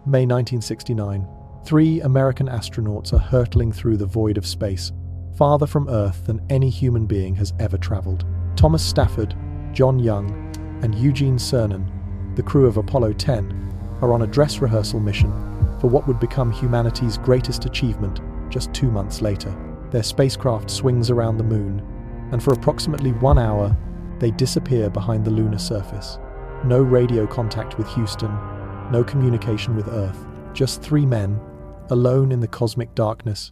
May 1969. 3 American astronauts are hurtling through the void of space, farther from Earth than any human being has ever traveled. Thomas Stafford, John Young, and Eugene Cernan, the crew of Apollo 10, are on a dress rehearsal mission for what would become humanity's greatest achievement just 2 months later. Their spacecraft swings around the moon, and for approximately 1 hour, they disappear behind the lunar surface. No radio contact with Houston, no communication with Earth, just 3 men, alone in the cosmic darkness,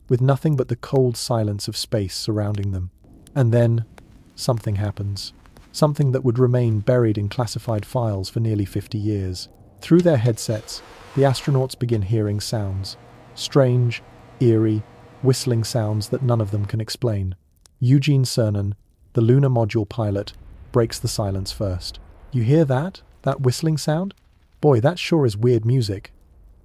with nothing but the cold silence of space surrounding them. And then, something happens. Something that would remain buried in classified files for nearly 50 years. Through their headsets, the astronauts begin hearing sounds. Strange, eerie, whistling sounds that none of them can explain. Eugene Cernan, the lunar module pilot, breaks the silence first. "You hear that? That whistling sound? Boy, that sure is weird music."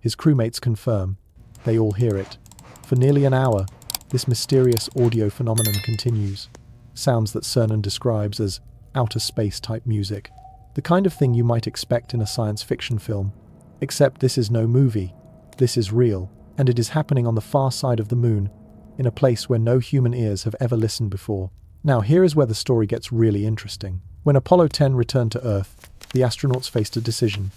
His crewmates confirm. They all hear it. For nearly an hour, this mysterious audio phenomenon continues. Sounds that Cernan describes as outer space-type music. The kind of thing you might expect in a science fiction film. Except this is no movie. This is real, and it is happening on the far side of the moon, in a place where no human ears have ever listened before. Now, here is where the story gets really interesting. When Apollo 10 returned to Earth, the astronauts faced a decision.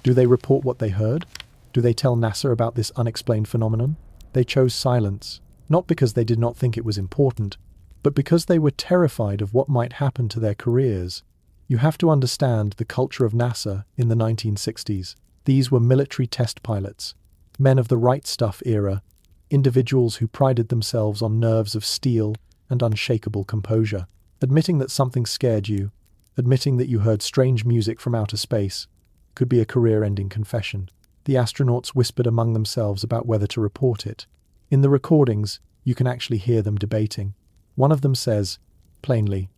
Do they report what they heard? Do they tell NASA about this unexplained phenomenon? They chose silence, not because they did not think it was important, but because they were terrified of what might happen to their careers. You have to understand the culture of NASA in the 1960s. These were military test pilots, men of the right stuff era, individuals who prided themselves on nerves of steel and unshakable composure. Admitting that something scared you, admitting that you heard strange music from outer space, could be a career-ending confession. The astronauts whispered among themselves about whether to report it. In the recordings, you can actually hear them debating. One of them says, plainly,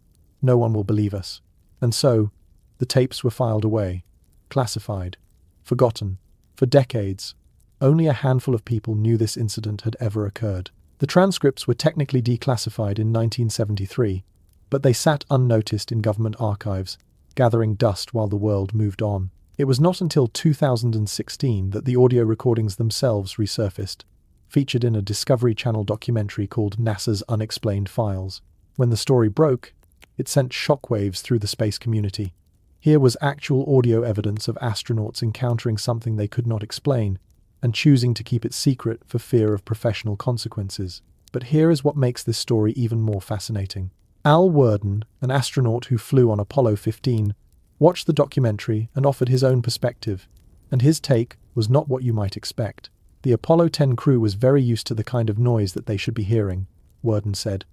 "No one will believe us." And so, the tapes were filed away, classified, forgotten. For decades, only a handful of people knew this incident had ever occurred. The transcripts were technically declassified in 1973, but they sat unnoticed in government archives, gathering dust while the world moved on. It was not until 2016 that the audio recordings themselves resurfaced, featured in a Discovery Channel documentary called NASA's Unexplained Files. When the story broke, it sent shockwaves through the space community. Here was actual audio evidence of astronauts encountering something they could not explain, and choosing to keep it secret for fear of professional consequences. But here is what makes this story even more fascinating. Al Worden, an astronaut who flew on Apollo 15, watched the documentary and offered his own perspective, and his take was not what you might expect. The Apollo 10 crew was very used to the kind of noise that they should be hearing, Worden said.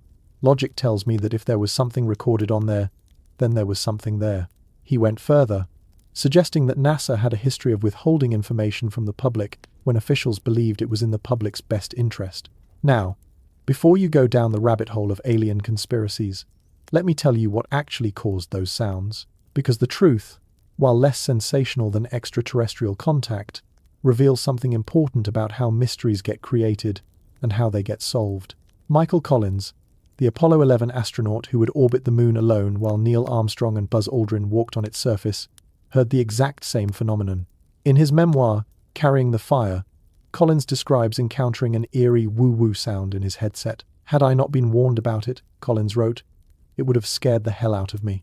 Logic tells me that if there was something recorded on there, then there was something there. He went further, suggesting that NASA had a history of withholding information from the public when officials believed it was in the public's best interest. Now, before you go down the rabbit hole of alien conspiracies, let me tell you what actually caused those sounds. Because the truth, while less sensational than extraterrestrial contact, reveals something important about how mysteries get created and how they get solved. Michael Collins, the Apollo 11 astronaut who would orbit the moon alone while Neil Armstrong and Buzz Aldrin walked on its surface, heard the exact same phenomenon. In his memoir, Carrying the Fire, Collins describes encountering an eerie woo-woo sound in his headset. "Had I not been warned about it," Collins wrote, "it would have scared the hell out of me."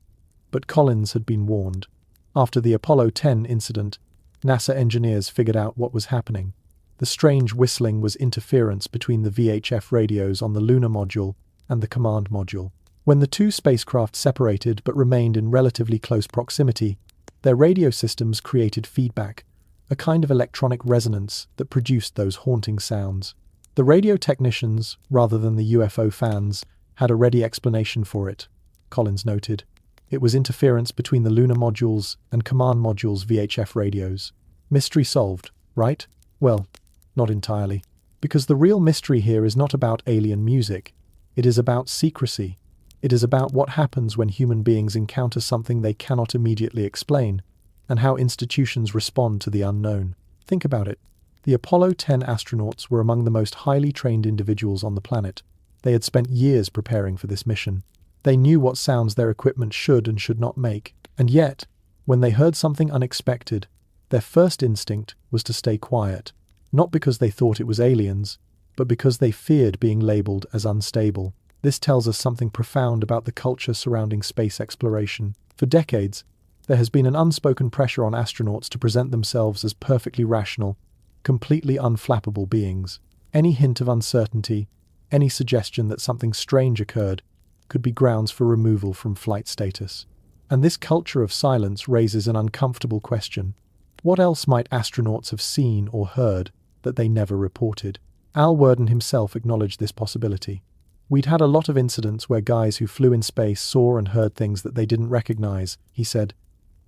But Collins had been warned. After the Apollo 10 incident, NASA engineers figured out what was happening. The strange whistling was interference between the VHF radios on the lunar module and the command module. When the two spacecraft separated but remained in relatively close proximity, their radio systems created feedback, a kind of electronic resonance that produced those haunting sounds. The radio technicians, rather than the UFO fans, had a ready explanation for it, Collins noted. It was interference between the lunar modules and command module's VHF radios. Mystery solved, right? Well, not entirely. Because the real mystery here is not about alien music. It is about secrecy. It is about what happens when human beings encounter something they cannot immediately explain, and how institutions respond to the unknown. Think about it. The Apollo 10 astronauts were among the most highly trained individuals on the planet. They had spent years preparing for this mission. They knew what sounds their equipment should and should not make. And yet, when they heard something unexpected, Their first instinct was to stay quiet, not because they thought it was aliens, but because they feared being labeled as unstable. This tells us something profound about the culture surrounding space exploration. For decades, there has been an unspoken pressure on astronauts to present themselves as perfectly rational, completely unflappable beings. Any hint of uncertainty, any suggestion that something strange occurred, could be grounds for removal from flight status. And this culture of silence raises an uncomfortable question. What else might astronauts have seen or heard that they never reported? Al Worden himself acknowledged this possibility. "We'd had a lot of incidents where guys who flew in space saw and heard things that they didn't recognize," he said.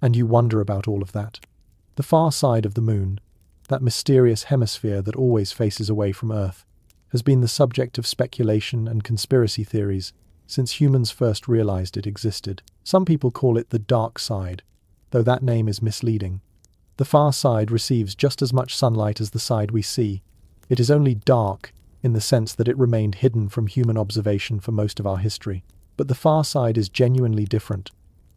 "And you wonder about all of that." The far side of the moon, that mysterious hemisphere that always faces away from Earth, has been the subject of speculation and conspiracy theories since humans first realized it existed. Some people call it the dark side, though that name is misleading. The far side receives just as much sunlight as the side we see. It is only dark in the sense that it remained hidden from human observation for most of our history. But the far side is genuinely different,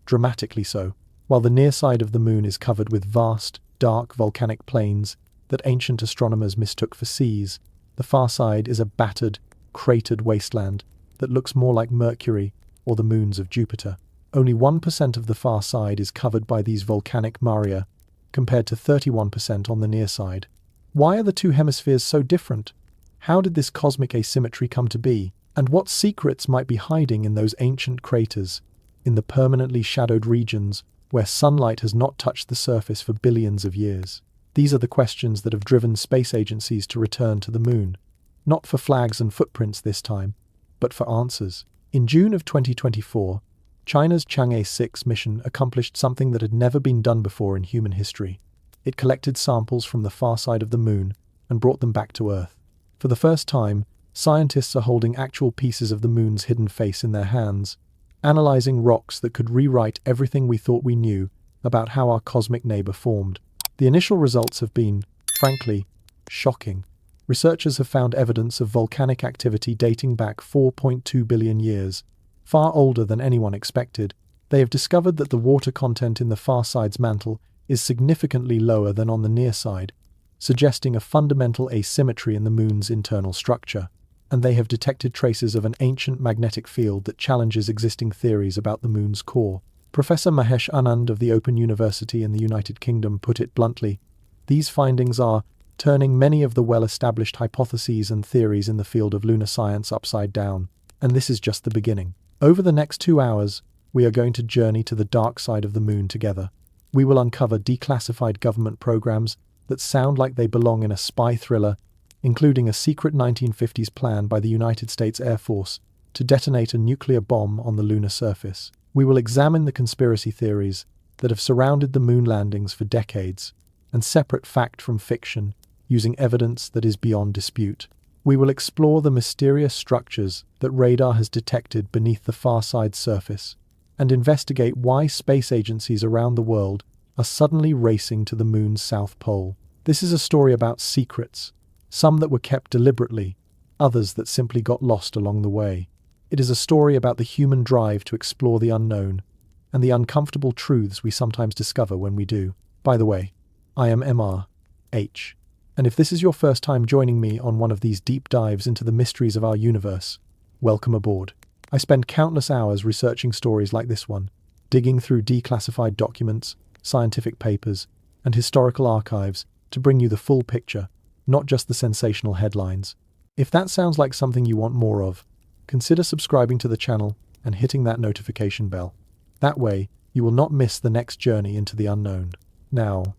dramatically so. While the near side of the moon is covered with vast, dark volcanic plains that ancient astronomers mistook for seas, the far side is a battered, cratered wasteland that looks more like Mercury or the moons of Jupiter. Only 1% of the far side is covered by these volcanic maria, compared to 31% on the near side. Why are the two hemispheres so different? How did this cosmic asymmetry come to be? And what secrets might be hiding in those ancient craters, in the permanently shadowed regions where sunlight has not touched the surface for billions of years? These are the questions that have driven space agencies to return to the moon. Not for flags and footprints this time, but for answers. In June of 2024, China's Chang'e 6 mission accomplished something that had never been done before in human history. It collected samples from the far side of the moon and brought them back to Earth. For the first time, scientists are holding actual pieces of the moon's hidden face in their hands, analyzing rocks that could rewrite everything we thought we knew about how our cosmic neighbor formed. The initial results have been, frankly, shocking. Researchers have found evidence of volcanic activity dating back 4.2 billion years, far older than anyone expected. They have discovered that the water content in the far side's mantle is significantly lower than on the near side, suggesting a fundamental asymmetry in the moon's internal structure. And they have detected traces of an ancient magnetic field that challenges existing theories about the moon's core. Professor Mahesh Anand of the Open University in the United Kingdom put it bluntly, "These findings are turning many of the well-established hypotheses and theories in the field of lunar science upside down. And this is just the beginning." Over the next 2 hours, we are going to journey to the dark side of the moon together. We will uncover declassified government programs that sound like they belong in a spy thriller, including a secret 1950s plan by the United States Air Force to detonate a nuclear bomb on the lunar surface. We will examine the conspiracy theories that have surrounded the moon landings for decades and separate fact from fiction using evidence that is beyond dispute. We will explore the mysterious structures that radar has detected beneath the far side surface and investigate why space agencies around the world are suddenly racing to the moon's south pole. This is a story about secrets, some that were kept deliberately, others that simply got lost along the way. It is a story about the human drive to explore the unknown and the uncomfortable truths we sometimes discover when we do. By the way, I am MR.H. And if this is your first time joining me on one of these deep dives into the mysteries of our universe, welcome aboard. I spend countless hours researching stories like this one, digging through declassified documents, scientific papers, and historical archives to bring you the full picture, not just the sensational headlines. If that sounds like something you want more of, consider subscribing to the channel and hitting that notification bell. That way, you will not miss the next journey into the unknown. Now,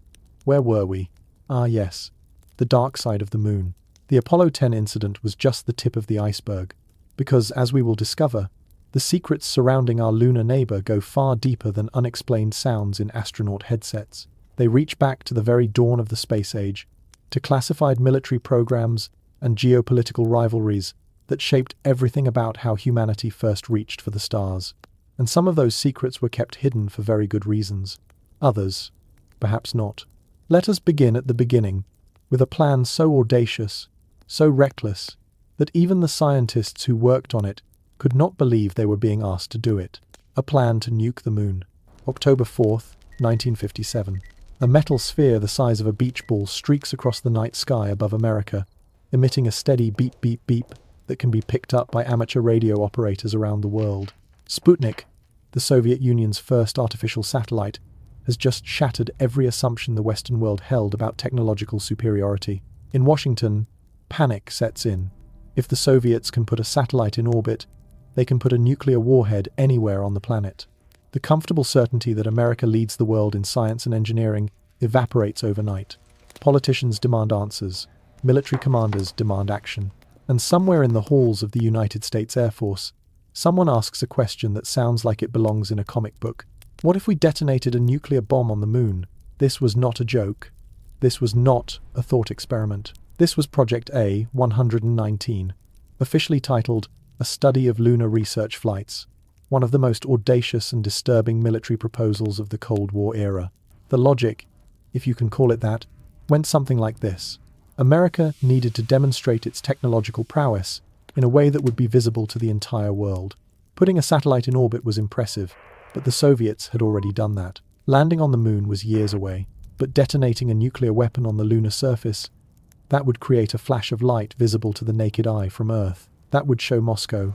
where were we? Ah yes, the dark side of the moon. The Apollo 10 incident was just the tip of the iceberg, because, as we will discover, the secrets surrounding our lunar neighbor go far deeper than unexplained sounds in astronaut headsets. They reach back to the very dawn of the space age, to classified military programs and geopolitical rivalries that shaped everything about how humanity first reached for the stars. And some of those secrets were kept hidden for very good reasons. Others, perhaps not. Let us begin at the beginning, with a plan so audacious, so reckless, that even the scientists who worked on it could not believe they were being asked to do it. A plan to nuke the moon. October 4th, 1957. A metal sphere the size of a beach ball streaks across the night sky above America, emitting a steady beep beep beep that can be picked up by amateur radio operators around the world. Sputnik, the Soviet Union's first artificial satellite, has just shattered every assumption the Western world held about technological superiority. In Washington, panic sets in. If the Soviets can put a satellite in orbit, they can put a nuclear warhead anywhere on the planet. The comfortable certainty that America leads the world in science and engineering evaporates overnight. Politicians demand answers, military commanders demand action, and somewhere in the halls of the United States Air Force, someone asks a question that sounds like it belongs in a comic book. What if we detonated a nuclear bomb on the moon? This was not a joke. This was not a thought experiment. This was Project A119, officially titled A Study of Lunar Research Flights, one of the most audacious and disturbing military proposals of the Cold War era. The logic, if you can call it that, went something like this. America needed to demonstrate its technological prowess in a way that would be visible to the entire world. Putting a satellite in orbit was impressive, but the Soviets had already done that. Landing on the moon was years away, but detonating a nuclear weapon on the lunar surface, that would create a flash of light visible to the naked eye from Earth. That would show Moscow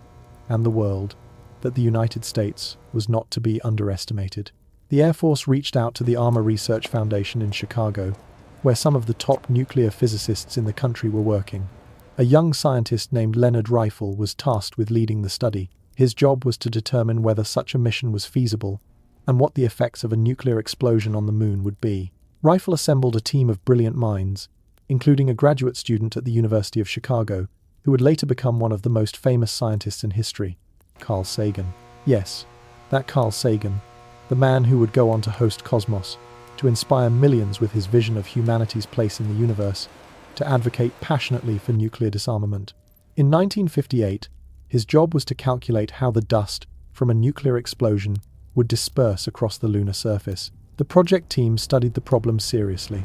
and the world that the United States was not to be underestimated. The Air Force reached out to the Armor Research Foundation in Chicago, where some of the top nuclear physicists in the country were working. A young scientist named Leonard Reifel was tasked with leading the study. His job was to determine whether such a mission was feasible and what the effects of a nuclear explosion on the moon would be. Reifel assembled a team of brilliant minds, including a graduate student at the University of Chicago, who would later become one of the most famous scientists in history, Carl Sagan. Yes, that Carl Sagan, the man who would go on to host Cosmos, to inspire millions with his vision of humanity's place in the universe, to advocate passionately for nuclear disarmament. In 1958, his job was to calculate how the dust from a nuclear explosion would disperse across the lunar surface. The project team studied the problem seriously.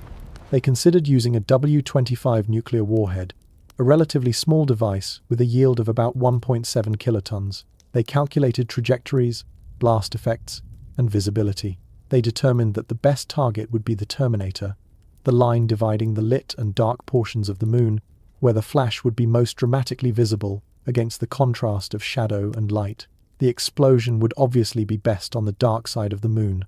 They considered using a W-25 nuclear warhead, a relatively small device with a yield of about 1.7 kilotons. They calculated trajectories, blast effects, and visibility. They determined that the best target would be the terminator, the line dividing the lit and dark portions of the moon, where the flash would be most dramatically visible against the contrast of shadow and light. The explosion would obviously be best on the dark side of the moon,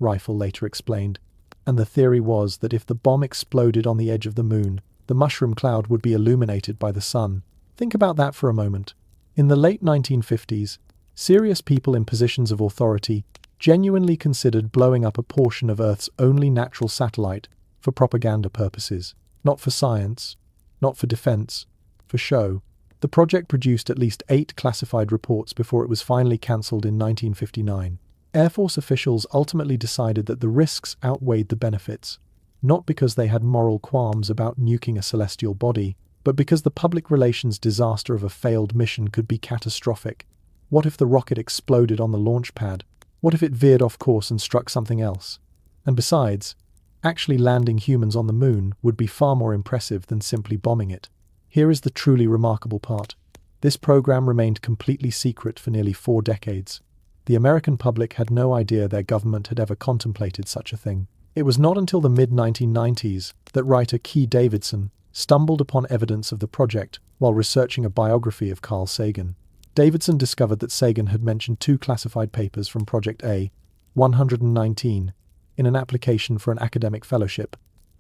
Reifel later explained, and the theory was that if the bomb exploded on the edge of the moon, the mushroom cloud would be illuminated by the sun. Think about that for a moment. In the late 1950s, serious people in positions of authority genuinely considered blowing up a portion of Earth's only natural satellite for propaganda purposes, not for science, not for defense, for show. The project produced at least 8 classified reports before it was finally cancelled in 1959. Air Force officials ultimately decided that the risks outweighed the benefits, not because they had moral qualms about nuking a celestial body, but because the public relations disaster of a failed mission could be catastrophic. What if the rocket exploded on the launch pad? What if it veered off course and struck something else? And besides, actually landing humans on the moon would be far more impressive than simply bombing it. Here is the truly remarkable part. This program remained completely secret for nearly 4 decades. The American public had no idea their government had ever contemplated such a thing. It was not until the mid-1990s that writer Keith Davidson stumbled upon evidence of the project while researching a biography of Carl Sagan. Davidson discovered that Sagan had mentioned 2 classified papers from Project A119 in an application for an academic fellowship,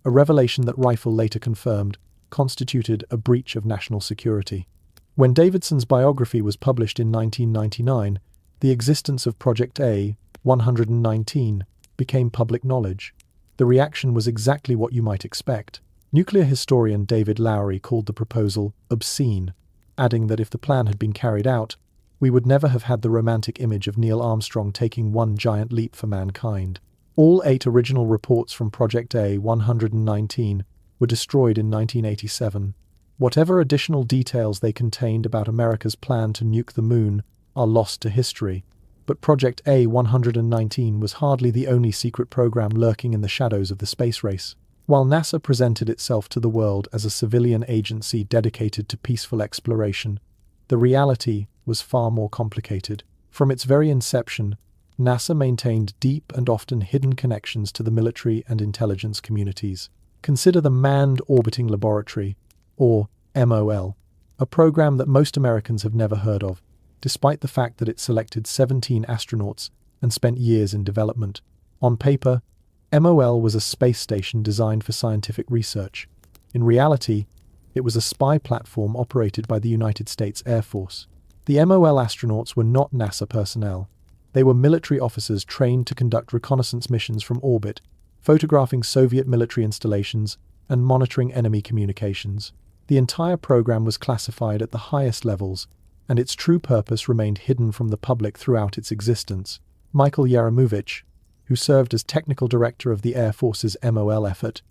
a revelation that Reifel later confirmed constituted a breach of national security. When Davidson's biography was published in 1999, the existence of Project A119 became public knowledge. The reaction was exactly what you might expect. Nuclear historian David Lowery called the proposal obscene, adding that if the plan had been carried out, we would never have had the romantic image of Neil Armstrong taking one giant leap for mankind. All 8 original reports from Project A119 were destroyed in 1987. Whatever additional details they contained about America's plan to nuke the moon are lost to history. But Project A119 was hardly the only secret program lurking in the shadows of the space race. While NASA presented itself to the world as a civilian agency dedicated to peaceful exploration, the reality was far more complicated. From its very inception, NASA maintained deep and often hidden connections to the military and intelligence communities. Consider the Manned Orbiting Laboratory, or MOL, a program that most Americans have never heard of, despite the fact that it selected 17 astronauts and spent years in development. On paper, MOL was a space station designed for scientific research. In reality, it was a spy platform operated by the United States Air Force. The MOL astronauts were not NASA personnel. They were military officers trained to conduct reconnaissance missions from orbit, photographing Soviet military installations and monitoring enemy communications. The entire program was classified at the highest levels, and its true purpose remained hidden from the public throughout its existence. Michael Yaramovich, who served as technical director of the Air Force's MOL effort,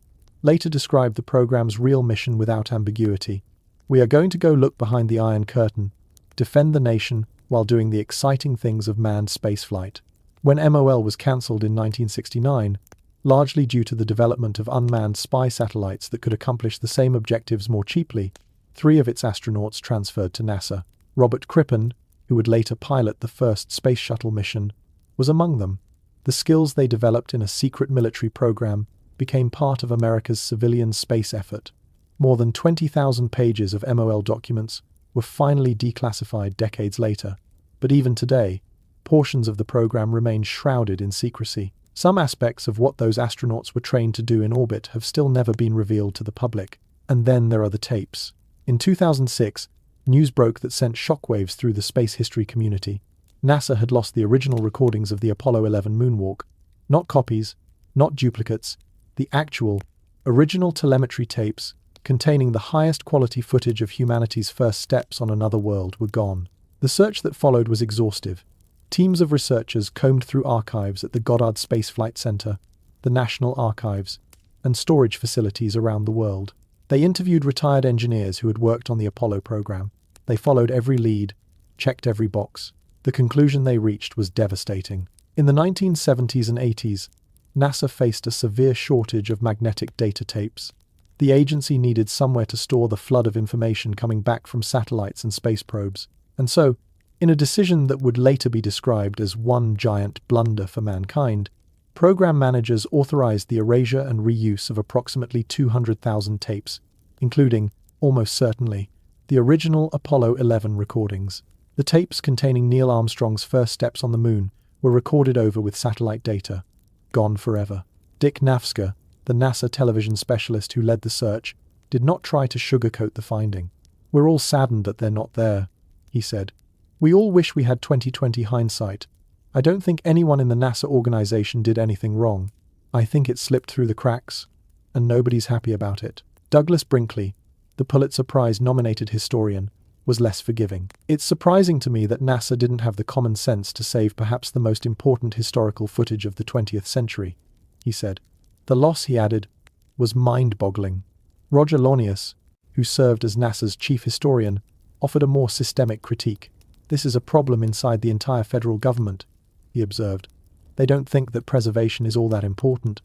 later described the program's real mission without ambiguity. "We are going to go look behind the Iron Curtain, defend the nation while doing the exciting things of manned spaceflight." When MOL was cancelled in 1969, largely due to the development of unmanned spy satellites that could accomplish the same objectives more cheaply, 3 of its astronauts transferred to NASA. Robert Crippen, who would later pilot the first space shuttle mission, was among them. The skills they developed in a secret military program became part of America's civilian space effort. More than 20,000 pages of MOL documents were finally declassified decades later, but even today, portions of the program remain shrouded in secrecy. Some aspects of what those astronauts were trained to do in orbit have still never been revealed to the public. And then there are the tapes. In 2006, news broke that sent shockwaves through the space history community. NASA had lost the original recordings of the Apollo 11 moonwalk. Not copies, not duplicates, the actual, original telemetry tapes containing the highest quality footage of humanity's first steps on another world were gone. The search that followed was exhaustive. Teams of researchers combed through archives at the Goddard Space Flight Center, the National Archives, and storage facilities around the world. They interviewed retired engineers who had worked on the Apollo program. They followed every lead, checked every box. The conclusion they reached was devastating. In the 1970s and 80s, NASA faced a severe shortage of magnetic data tapes. The agency needed somewhere to store the flood of information coming back from satellites and space probes. And so, in a decision that would later be described as one giant blunder for mankind, program managers authorized the erasure and reuse of approximately 200,000 tapes, including, almost certainly, the original Apollo 11 recordings. The tapes containing Neil Armstrong's first steps on the moon were recorded over with satellite data. Gone forever. Dick Nafzger, the NASA television specialist who led the search, did not try to sugarcoat the finding. "We're all saddened that they're not there," he said. "We all wish we had 2020 hindsight. I don't think anyone in the NASA organization did anything wrong. I think it slipped through the cracks, and nobody's happy about it." Douglas Brinkley, the Pulitzer Prize-nominated historian, was less forgiving. "It's surprising to me that NASA didn't have the common sense to save perhaps the most important historical footage of the 20th century," he said. The loss, he added, was mind-boggling. Roger Launius, who served as NASA's chief historian, offered a more systemic critique. "This is a problem inside the entire federal government," he observed. "They don't think that preservation is all that important."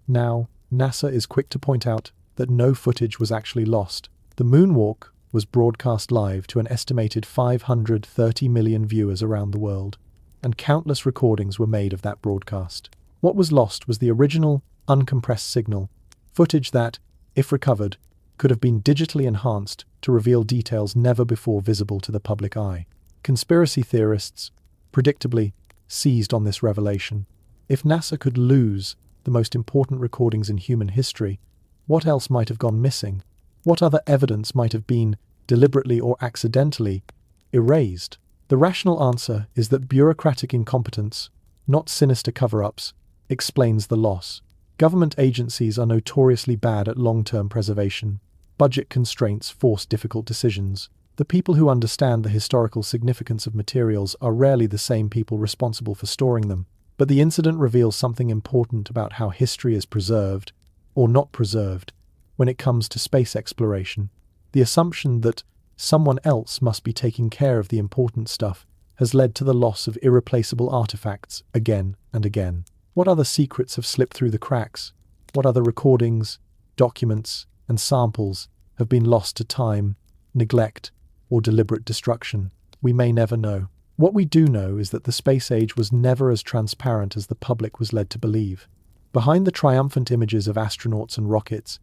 Now, NASA is quick to point out that no footage was actually lost. The moonwalk was broadcast live to an estimated 530 million viewers around the world, and countless recordings were made of that broadcast. What was lost was the original, uncompressed signal, footage that, if recovered, could have been digitally enhanced to reveal details never before visible to the public eye. Conspiracy theorists, predictably, seized on this revelation. If NASA could lose the most important recordings in human history, what else might have gone missing? What other evidence might have been, deliberately or accidentally, erased? The rational answer is that bureaucratic incompetence, not sinister cover-ups, explains the loss. Government agencies are notoriously bad at long-term preservation. Budget constraints force difficult decisions. The people who understand the historical significance of materials are rarely the same people responsible for storing them. But the incident reveals something important about how history is preserved, or not preserved, when it comes to space exploration. The assumption that someone else must be taking care of the important stuff has led to the loss of irreplaceable artifacts again and again. What other secrets have slipped through the cracks? What other recordings, documents, and samples have been lost to time, neglect, or deliberate destruction? We may never know. What we do know is that the space age was never as transparent as the public was led to believe. Behind the triumphant images of astronauts and rockets,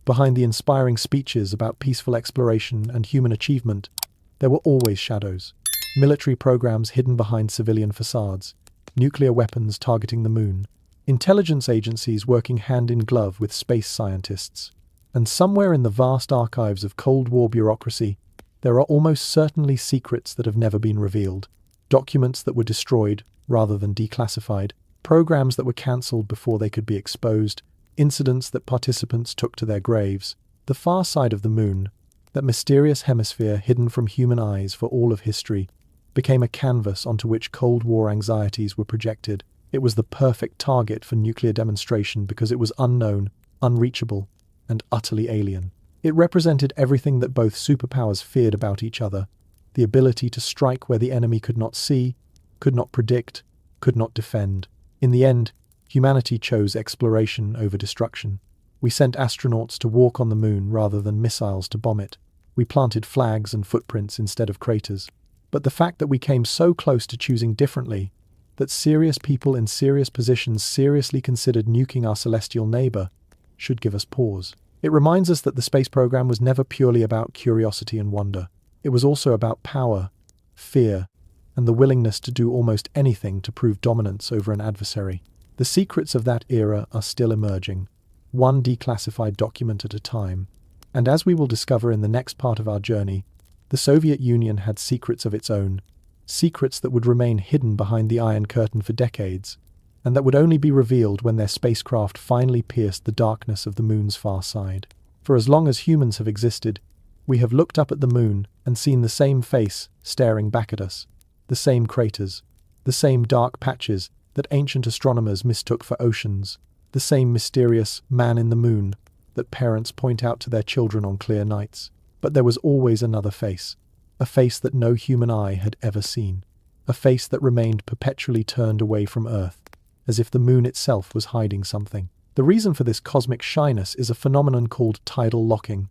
behind the inspiring speeches about peaceful exploration and human achievement, there were always shadows. Military programs hidden behind civilian facades, nuclear weapons targeting the moon, intelligence agencies working hand in glove with space scientists. And somewhere in the vast archives of Cold War bureaucracy, there are almost certainly secrets that have never been revealed. Documents that were destroyed rather than declassified, programs that were cancelled before they could be exposed, incidents that participants took to their graves. The far side of the moon, that mysterious hemisphere hidden from human eyes for all of history, became a canvas onto which Cold War anxieties were projected. It was the perfect target for nuclear demonstration because it was unknown, unreachable, and utterly alien. It represented everything that both superpowers feared about each other: the ability to strike where the enemy could not see, could not predict, could not defend. In the end, humanity chose exploration over destruction. We sent astronauts to walk on the moon rather than missiles to bomb it. We planted flags and footprints instead of craters. But the fact that we came so close to choosing differently, that serious people in serious positions seriously considered nuking our celestial neighbor, should give us pause. It reminds us that the space program was never purely about curiosity and wonder. It was also about power, fear, and the willingness to do almost anything to prove dominance over an adversary. The secrets of that era are still emerging, one declassified document at a time. And as we will discover in the next part of our journey, the Soviet Union had secrets of its own, secrets that would remain hidden behind the Iron Curtain for decades, and that would only be revealed when their spacecraft finally pierced the darkness of the moon's far side. For as long as humans have existed, we have looked up at the moon and seen the same face staring back at us, the same craters, the same dark patches that ancient astronomers mistook for oceans, the same mysterious man in the moon that parents point out to their children on clear nights. But there was always another face, a face that no human eye had ever seen, a face that remained perpetually turned away from Earth, as if the moon itself was hiding something. The reason for this cosmic shyness is a phenomenon called tidal locking.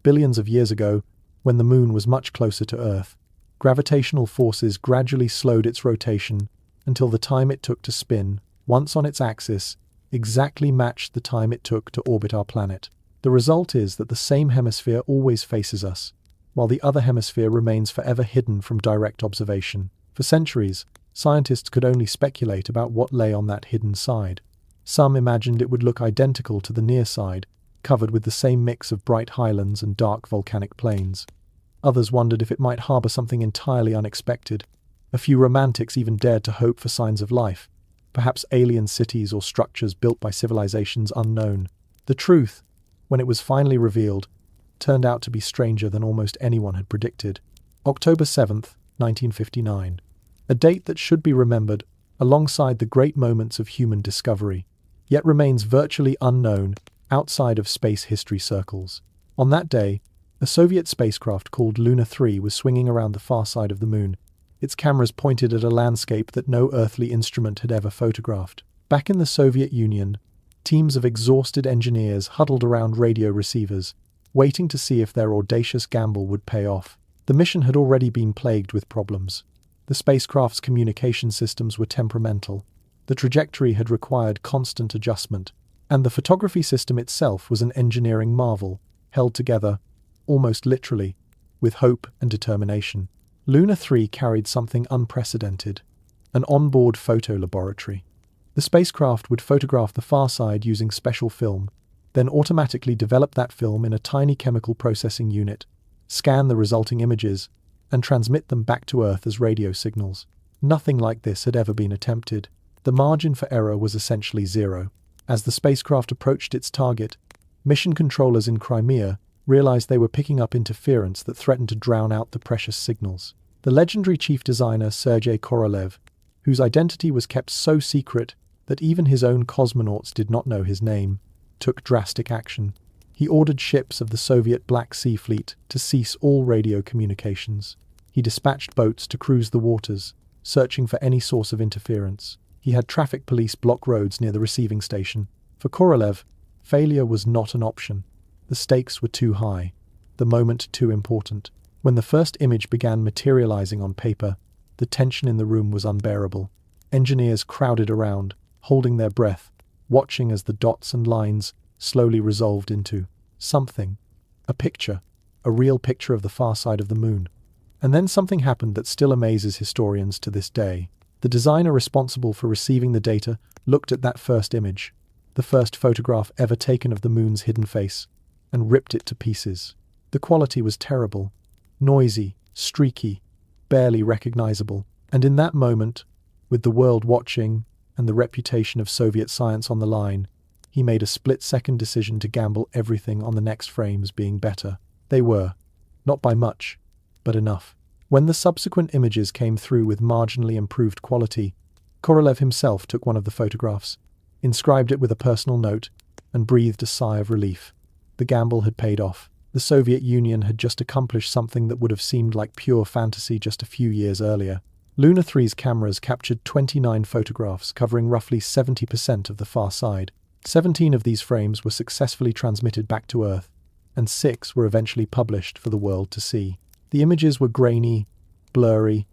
Billions of years ago, when the moon was much closer to Earth, gravitational forces gradually slowed its rotation until the time it took to spin, once on its axis, exactly matched the time it took to orbit our planet. The result is that the same hemisphere always faces us, while the other hemisphere remains forever hidden from direct observation. For centuries, scientists could only speculate about what lay on that hidden side. Some imagined it would look identical to the near side, covered with the same mix of bright highlands and dark volcanic plains. Others wondered if it might harbor something entirely unexpected. A few romantics even dared to hope for signs of life, perhaps alien cities or structures built by civilizations unknown. The truth, when it was finally revealed, turned out to be stranger than almost anyone had predicted. October 7th, 1959. A date that should be remembered alongside the great moments of human discovery, yet remains virtually unknown outside of space history circles. On that day, a Soviet spacecraft called Luna 3 was swinging around the far side of the moon, its cameras pointed at a landscape that no earthly instrument had ever photographed. Back in the Soviet Union, teams of exhausted engineers huddled around radio receivers, waiting to see if their audacious gamble would pay off. The mission had already been plagued with problems. The spacecraft's communication systems were temperamental, the trajectory had required constant adjustment, and the photography system itself was an engineering marvel, held together, almost literally, with hope and determination. Luna 3 carried something unprecedented, an onboard photo laboratory. The spacecraft would photograph the far side using special film, then automatically develop that film in a tiny chemical processing unit, scan the resulting images, and transmit them back to Earth as radio signals. Nothing like this had ever been attempted. The margin for error was essentially zero. As the spacecraft approached its target, mission controllers in Crimea realized they were picking up interference that threatened to drown out the precious signals. The legendary chief designer Sergei Korolev, whose identity was kept so secret that even his own cosmonauts did not know his name, took drastic action. He ordered ships of the Soviet Black Sea Fleet to cease all radio communications. He dispatched boats to cruise the waters, searching for any source of interference. He had traffic police block roads near the receiving station. For Korolev, failure was not an option. The stakes were too high, the moment too important. When the first image began materializing on paper, The tension in the room was unbearable. Engineers crowded around, holding their breath, watching as the dots and lines slowly resolved into something. A picture. A real picture of the far side of the moon. And then something happened that still amazes historians to this day. The designer responsible for receiving the data looked at that first image, the first photograph ever taken of the moon's hidden face, and ripped it to pieces. The quality was terrible, noisy, streaky, barely recognizable. And in that moment, with the world watching and the reputation of Soviet science on the line, he made a split-second decision to gamble everything on the next frames being better. They were, not by much, but enough. When the subsequent images came through with marginally improved quality, Korolev himself took one of the photographs, inscribed it with a personal note, and breathed a sigh of relief. The gamble had paid off. The Soviet Union had just accomplished something that would have seemed like pure fantasy just a few years earlier. Luna 3's cameras captured 29 photographs covering roughly 70% of the far side. 17 of these frames were successfully transmitted back to Earth, and 6 were eventually published for the world to see. The images were grainy, blurry,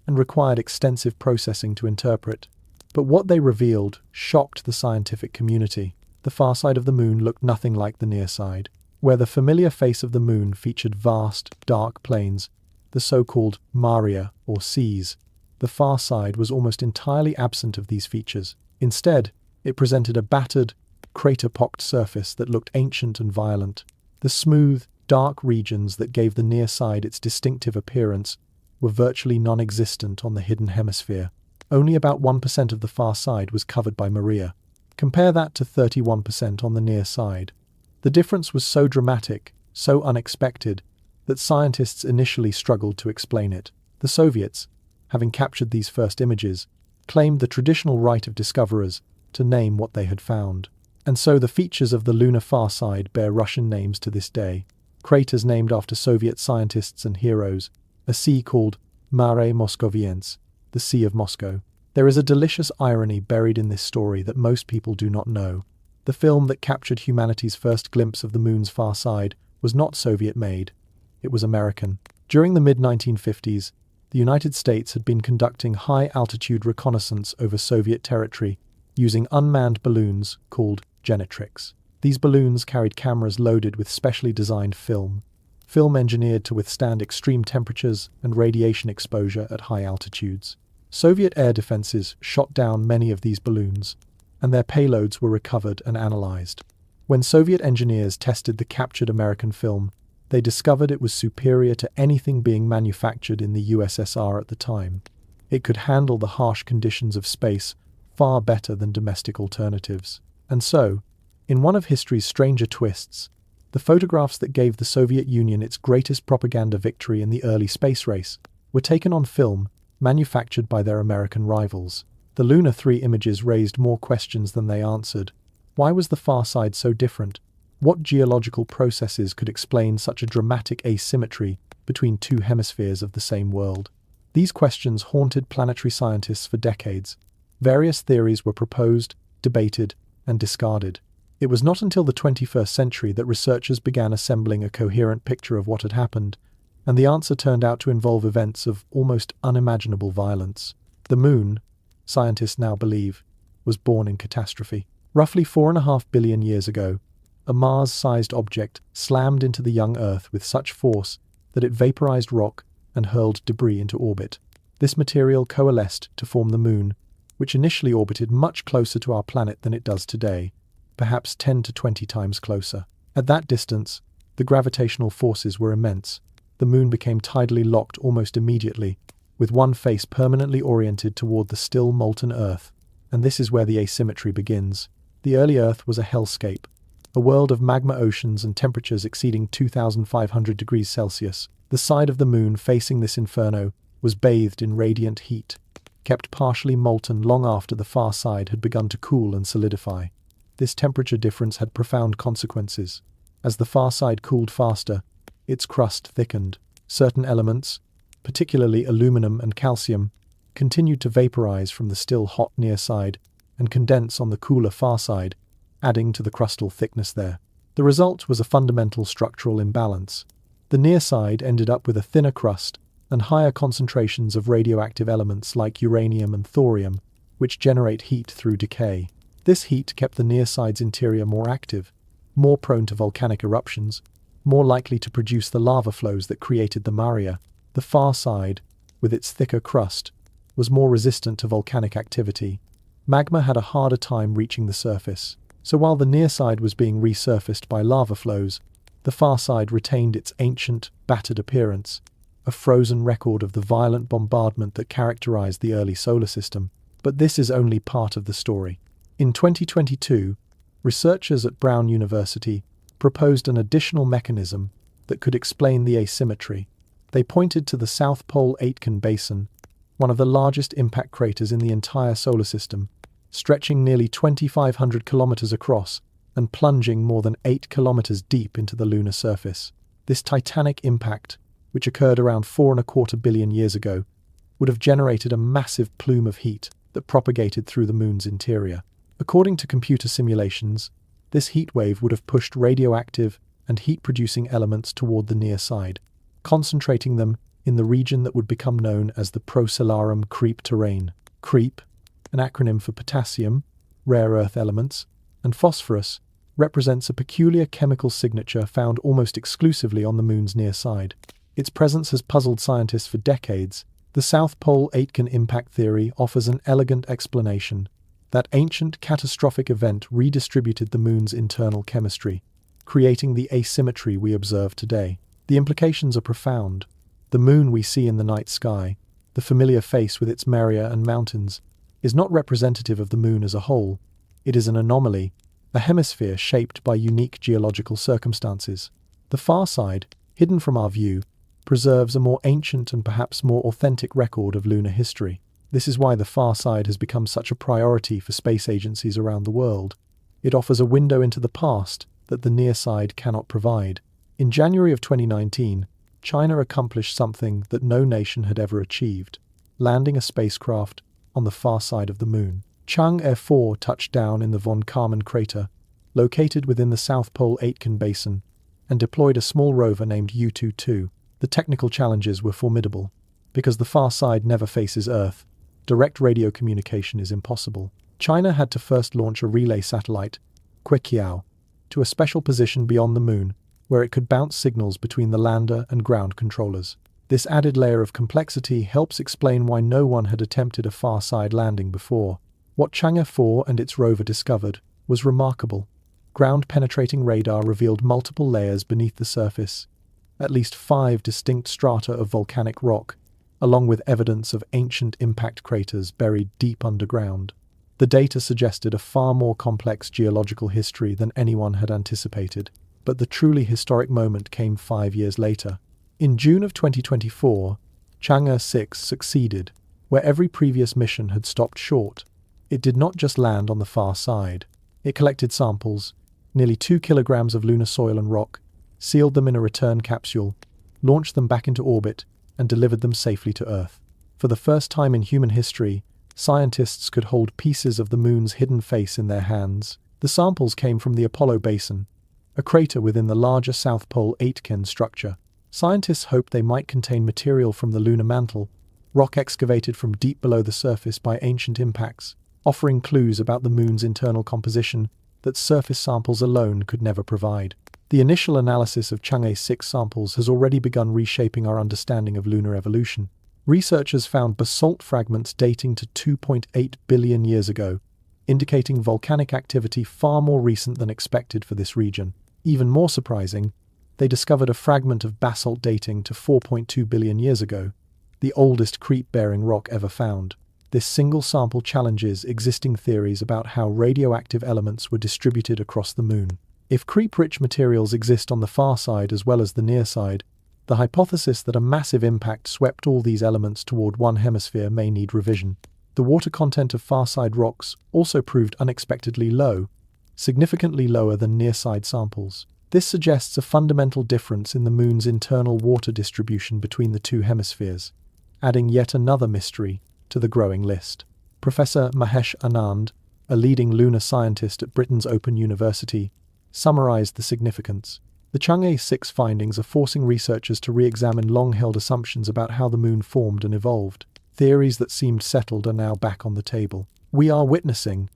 and required extensive processing to interpret. But what they revealed shocked the scientific community. The far side of the moon looked nothing like the near side. Where the familiar face of the moon featured vast, dark plains, the so-called maria, or seas, the far side was almost entirely absent of these features. Instead, it presented a battered, crater-pocked surface that looked ancient and violent. The smooth, dark regions that gave the near side its distinctive appearance were virtually non-existent on the hidden hemisphere. Only about 1% of the far side was covered by maria. Compare that to 31% on the near side. The difference was so dramatic, so unexpected, that scientists initially struggled to explain it. The Soviets, having captured these first images, claimed the traditional right of discoverers to name what they had found. And so the features of the lunar far side bear Russian names to this day. Craters named after Soviet scientists and heroes, a sea called Mare Moscoviense, the Sea of Moscow. There is a delicious irony buried in this story that most people do not know. The film that captured humanity's first glimpse of the moon's far side was not Soviet-made. It was American. During the mid-1950s, the United States had been conducting high-altitude reconnaissance over Soviet territory using unmanned balloons called Genetrix. These balloons carried cameras loaded with specially designed film engineered to withstand extreme temperatures and radiation exposure at high altitudes. Soviet air defenses shot down many of these balloons, and their payloads were recovered and analyzed. When Soviet engineers tested the captured American film, they discovered it was superior to anything being manufactured in the USSR at the time. It could handle the harsh conditions of space far better than domestic alternatives. And so, in one of history's stranger twists, the photographs that gave the Soviet Union its greatest propaganda victory in the early space race were taken on film, manufactured by their American rivals. The Luna 3 images raised more questions than they answered. Why was the far side so different? What geological processes could explain such a dramatic asymmetry between two hemispheres of the same world? These questions haunted planetary scientists for decades. Various theories were proposed, debated, and discarded. It was not until the 21st century that researchers began assembling a coherent picture of what had happened, and the answer turned out to involve events of almost unimaginable violence. The moon, scientists now believe, was born in catastrophe. Roughly 4.5 billion years ago, a Mars-sized object slammed into the young Earth with such force that it vaporized rock and hurled debris into orbit. This material coalesced to form the moon, which initially orbited much closer to our planet than it does today, perhaps 10 to 20 times closer. At that distance, the gravitational forces were immense. The moon became tidally locked almost immediately, with one face permanently oriented toward the still molten Earth. And this is where the asymmetry begins. The early Earth was a hellscape, a world of magma oceans and temperatures exceeding 2,500 degrees Celsius. The side of the moon facing this inferno was bathed in radiant heat, kept partially molten long after the far side had begun to cool and solidify. This temperature difference had profound consequences. As the far side cooled faster, its crust thickened. Certain elements, particularly aluminum and calcium, continued to vaporize from the still hot near side and condense on the cooler far side, adding to the crustal thickness there. The result was a fundamental structural imbalance. The near side ended up with a thinner crust and higher concentrations of radioactive elements like uranium and thorium, which generate heat through decay. This heat kept the near side's interior more active, more prone to volcanic eruptions, more likely to produce the lava flows that created the Maria. The far side, with its thicker crust, was more resistant to volcanic activity. Magma had a harder time reaching the surface, so while the near side was being resurfaced by lava flows, the far side retained its ancient, battered appearance, a frozen record of the violent bombardment that characterized the early solar system. But this is only part of the story. In 2022, researchers at Brown University proposed an additional mechanism that could explain the asymmetry. They pointed to the South Pole Aitken Basin, one of the largest impact craters in the entire solar system, stretching nearly 2,500 kilometers across and plunging more than 8 kilometers deep into the lunar surface. This titanic impact, which occurred around 4.25 billion years ago, would have generated a massive plume of heat that propagated through the moon's interior. According to computer simulations, this heat wave would have pushed radioactive and heat-producing elements toward the near side, concentrating them in the region that would become known as the Procellarum creep terrain. Creep, an acronym for potassium, rare earth elements, and phosphorus, represents a peculiar chemical signature found almost exclusively on the moon's near side. Its presence has puzzled scientists for decades. The South Pole Aitken impact theory offers an elegant explanation. That ancient catastrophic event redistributed the moon's internal chemistry, creating the asymmetry we observe today. The implications are profound. The moon we see in the night sky, the familiar face with its maria and mountains, is not representative of the moon as a whole. It is an anomaly, a hemisphere shaped by unique geological circumstances. The far side, hidden from our view, preserves a more ancient and perhaps more authentic record of lunar history. This is why the far side has become such a priority for space agencies around the world. It offers a window into the past that the near side cannot provide. In January of 2019, China accomplished something that no nation had ever achieved, landing a spacecraft on the far side of the moon. Chang'e 4 touched down in the von Karman crater, located within the South Pole Aitken Basin, and deployed a small rover named U-22. The technical challenges were formidable. Because the far side never faces Earth, direct radio communication is impossible. China had to first launch a relay satellite, Queqiao, to a special position beyond the moon, where it could bounce signals between the lander and ground controllers. This added layer of complexity helps explain why no one had attempted a far side landing before. What Chang'e 4 and its rover discovered was remarkable. Ground-penetrating radar revealed multiple layers beneath the surface, at least 5 distinct strata of volcanic rock, along with evidence of ancient impact craters buried deep underground. The data suggested a far more complex geological history than anyone had anticipated, but the truly historic moment came 5 years later. In June of 2024, Chang'e 6 succeeded, where every previous mission had stopped short. It did not just land on the far side. It collected samples, nearly 2 kilograms of lunar soil and rock, sealed them in a return capsule, launched them back into orbit, and delivered them safely to Earth. For the first time in human history, scientists could hold pieces of the moon's hidden face in their hands. The samples came from the Apollo Basin, a crater within the larger South Pole Aitken structure. Scientists hoped they might contain material from the lunar mantle, rock excavated from deep below the surface by ancient impacts, offering clues about the moon's internal composition that surface samples alone could never provide. The initial analysis of Chang'e 6 samples has already begun reshaping our understanding of lunar evolution. Researchers found basalt fragments dating to 2.8 billion years ago, indicating volcanic activity far more recent than expected for this region. Even more surprising, they discovered a fragment of basalt dating to 4.2 billion years ago, the oldest creep-bearing rock ever found. This single sample challenges existing theories about how radioactive elements were distributed across the moon. If creep-rich materials exist on the far side as well as the near side, the hypothesis that a massive impact swept all these elements toward one hemisphere may need revision. The water content of far-side rocks also proved unexpectedly low, significantly lower than near-side samples. This suggests a fundamental difference in the moon's internal water distribution between the two hemispheres, adding yet another mystery to the growing list. Professor Mahesh Anand, a leading lunar scientist at Britain's Open University, summarized the significance. The Chang'e 6 findings are forcing researchers to re-examine long-held assumptions about how the moon formed and evolved. Theories that seemed settled are now back on the table. We are witnessing,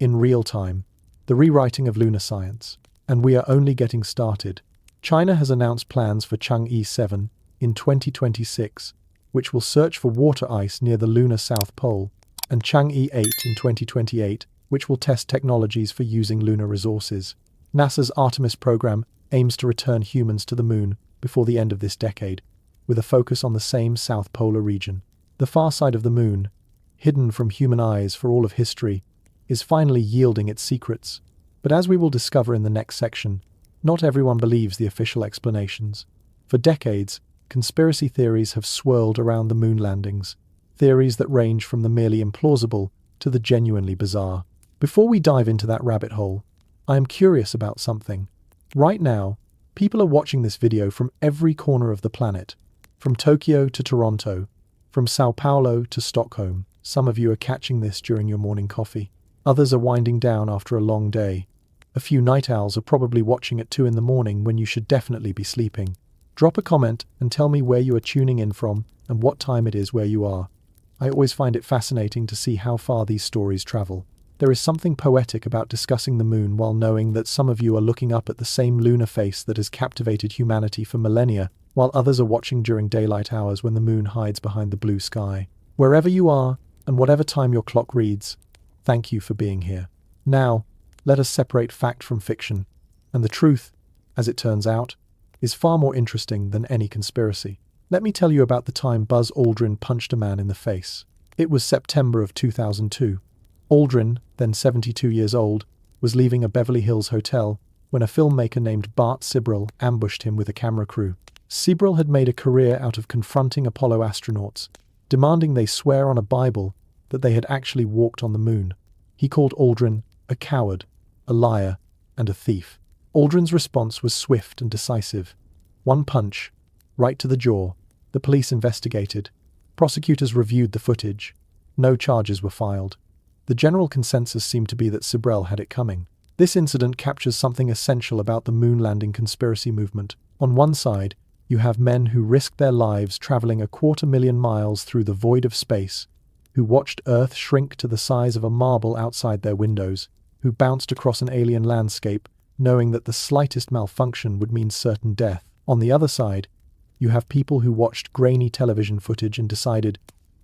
in real time, the rewriting of lunar science, and we are only getting started. China has announced plans for Chang'e 7 in 2026, which will search for water ice near the lunar South Pole, and Chang'e 8 in 2028, which will test technologies for using lunar resources. NASA's Artemis program aims to return humans to the moon before the end of this decade, with a focus on the same South Polar region. The far side of the moon, hidden from human eyes for all of history, is finally yielding its secrets. But as we will discover in the next section, not everyone believes the official explanations. For decades, conspiracy theories have swirled around the moon landings, theories that range from the merely implausible to the genuinely bizarre. Before we dive into that rabbit hole, I am curious about something. Right now, people are watching this video from every corner of the planet, from Tokyo to Toronto, from Sao Paulo to Stockholm. Some of you are catching this during your morning coffee. Others are winding down after a long day. A few night owls are probably watching at 2 in the morning when you should definitely be sleeping. Drop a comment and tell me where you are tuning in from and what time it is where you are. I always find it fascinating to see how far these stories travel. There is something poetic about discussing the moon while knowing that some of you are looking up at the same lunar face that has captivated humanity for millennia, while others are watching during daylight hours when the moon hides behind the blue sky. Wherever you are, and whatever time your clock reads, thank you for being here. Now, let us separate fact from fiction, and the truth, as it turns out, is far more interesting than any conspiracy. Let me tell you about the time Buzz Aldrin punched a man in the face. It was September of 2002. Aldrin, then 72 years old, was leaving a Beverly Hills hotel when a filmmaker named Bart Sibrel ambushed him with a camera crew. Sibrel had made a career out of confronting Apollo astronauts, demanding they swear on a Bible that they had actually walked on the moon. He called Aldrin a coward, a liar, and a thief. Aldrin's response was swift and decisive. One punch, right to the jaw. The police investigated. Prosecutors reviewed the footage. No charges were filed. The general consensus seemed to be that Sibrel had it coming. This incident captures something essential about the moon landing conspiracy movement. On one side, you have men who risked their lives traveling 250,000 miles through the void of space, who watched Earth shrink to the size of a marble outside their windows, who bounced across an alien landscape, knowing that the slightest malfunction would mean certain death. On the other side, you have people who watched grainy television footage and decided,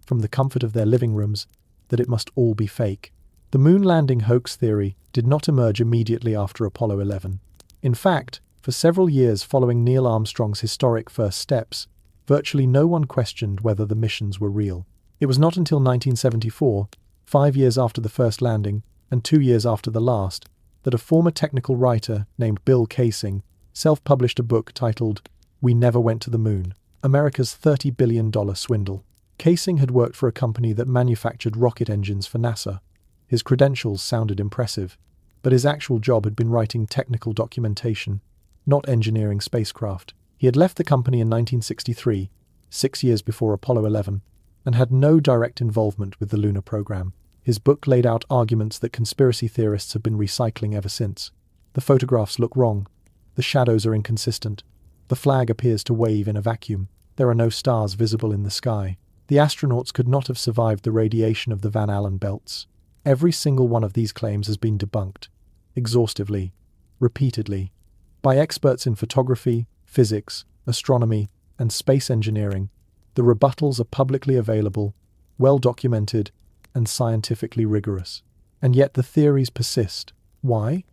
from the comfort of their living rooms, that it must all be fake. The moon landing hoax theory did not emerge immediately after Apollo 11. In fact, for several years following Neil Armstrong's historic first steps, virtually no one questioned whether the missions were real. It was not until 1974, 5 years after the first landing and 2 years after the last, that a former technical writer named Bill Kaysing self-published a book titled "We Never Went to the Moon: America's $30 billion Swindle." Kaysing had worked for a company that manufactured rocket engines for NASA. His credentials sounded impressive, but his actual job had been writing technical documentation, not engineering spacecraft. He had left the company in 1963, 6 years before Apollo 11, and had no direct involvement with the lunar program. His book laid out arguments that conspiracy theorists have been recycling ever since. The photographs look wrong. The shadows are inconsistent. The flag appears to wave in a vacuum. There are no stars visible in the sky. The astronauts could not have survived the radiation of the Van Allen belts. Every single one of these claims has been debunked, exhaustively, repeatedly, by experts in photography, physics, astronomy, and space engineering. The rebuttals are publicly available, well documented, and scientifically rigorous. And yet the theories persist. Why?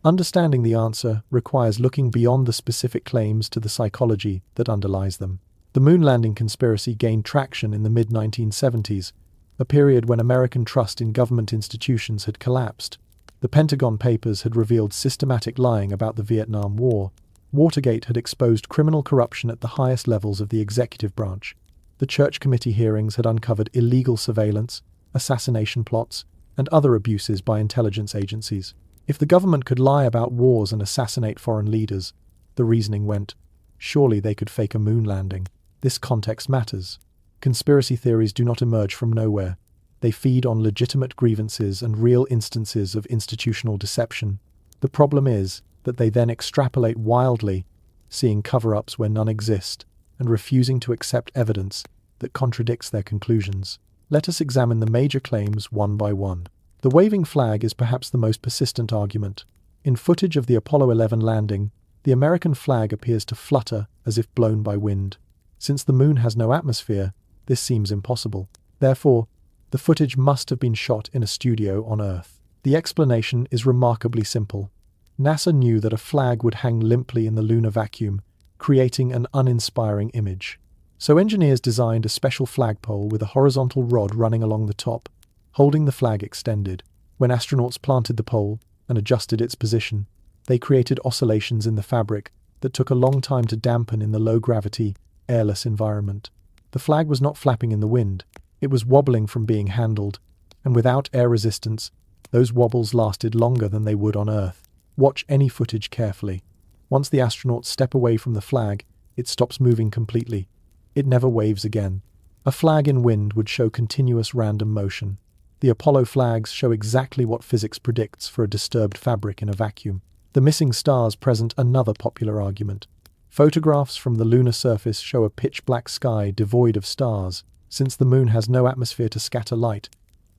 Understanding the answer requires looking beyond the specific claims to the psychology that underlies them. The moon landing conspiracy gained traction in the mid-1970s, a period when American trust in government institutions had collapsed. The Pentagon Papers had revealed systematic lying about the Vietnam War. Watergate had exposed criminal corruption at the highest levels of the executive branch. The Church Committee hearings had uncovered illegal surveillance, assassination plots, and other abuses by intelligence agencies. If the government could lie about wars and assassinate foreign leaders, the reasoning went, surely they could fake a moon landing. This context matters. Conspiracy theories do not emerge from nowhere. They feed on legitimate grievances and real instances of institutional deception. The problem is, that they then extrapolate wildly, seeing cover-ups where none exist, and refusing to accept evidence that contradicts their conclusions. Let us examine the major claims one by one. The waving flag is perhaps the most persistent argument. In footage of the Apollo 11 landing, the American flag appears to flutter as if blown by wind. Since the moon has no atmosphere, this seems impossible. Therefore, the footage must have been shot in a studio on Earth. The explanation is remarkably simple. NASA knew that a flag would hang limply in the lunar vacuum, creating an uninspiring image. So engineers designed a special flagpole with a horizontal rod running along the top, holding the flag extended. When astronauts planted the pole and adjusted its position, they created oscillations in the fabric that took a long time to dampen in the low-gravity, airless environment. The flag was not flapping in the wind, it was wobbling from being handled, and without air resistance, those wobbles lasted longer than they would on Earth. Watch any footage carefully. Once the astronauts step away from the flag, it stops moving completely. It never waves again. A flag in wind would show continuous random motion. The Apollo flags show exactly what physics predicts for a disturbed fabric in a vacuum. The missing stars present another popular argument. Photographs from the lunar surface show a pitch-black sky devoid of stars. Since the moon has no atmosphere to scatter light,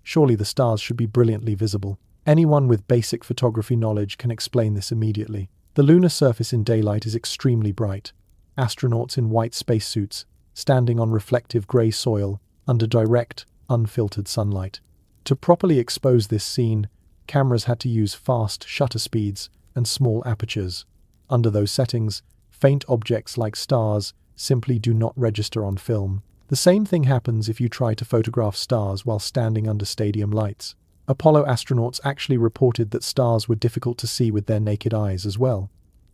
surely the stars should be brilliantly visible. Anyone with basic photography knowledge can explain this immediately. The lunar surface in daylight is extremely bright. Astronauts in white spacesuits, standing on reflective grey soil under direct, unfiltered sunlight. To properly expose this scene, cameras had to use fast shutter speeds and small apertures. Under those settings, faint objects like stars simply do not register on film. The same thing happens if you try to photograph stars while standing under stadium lights. Apollo astronauts actually reported that stars were difficult to see with their naked eyes as well,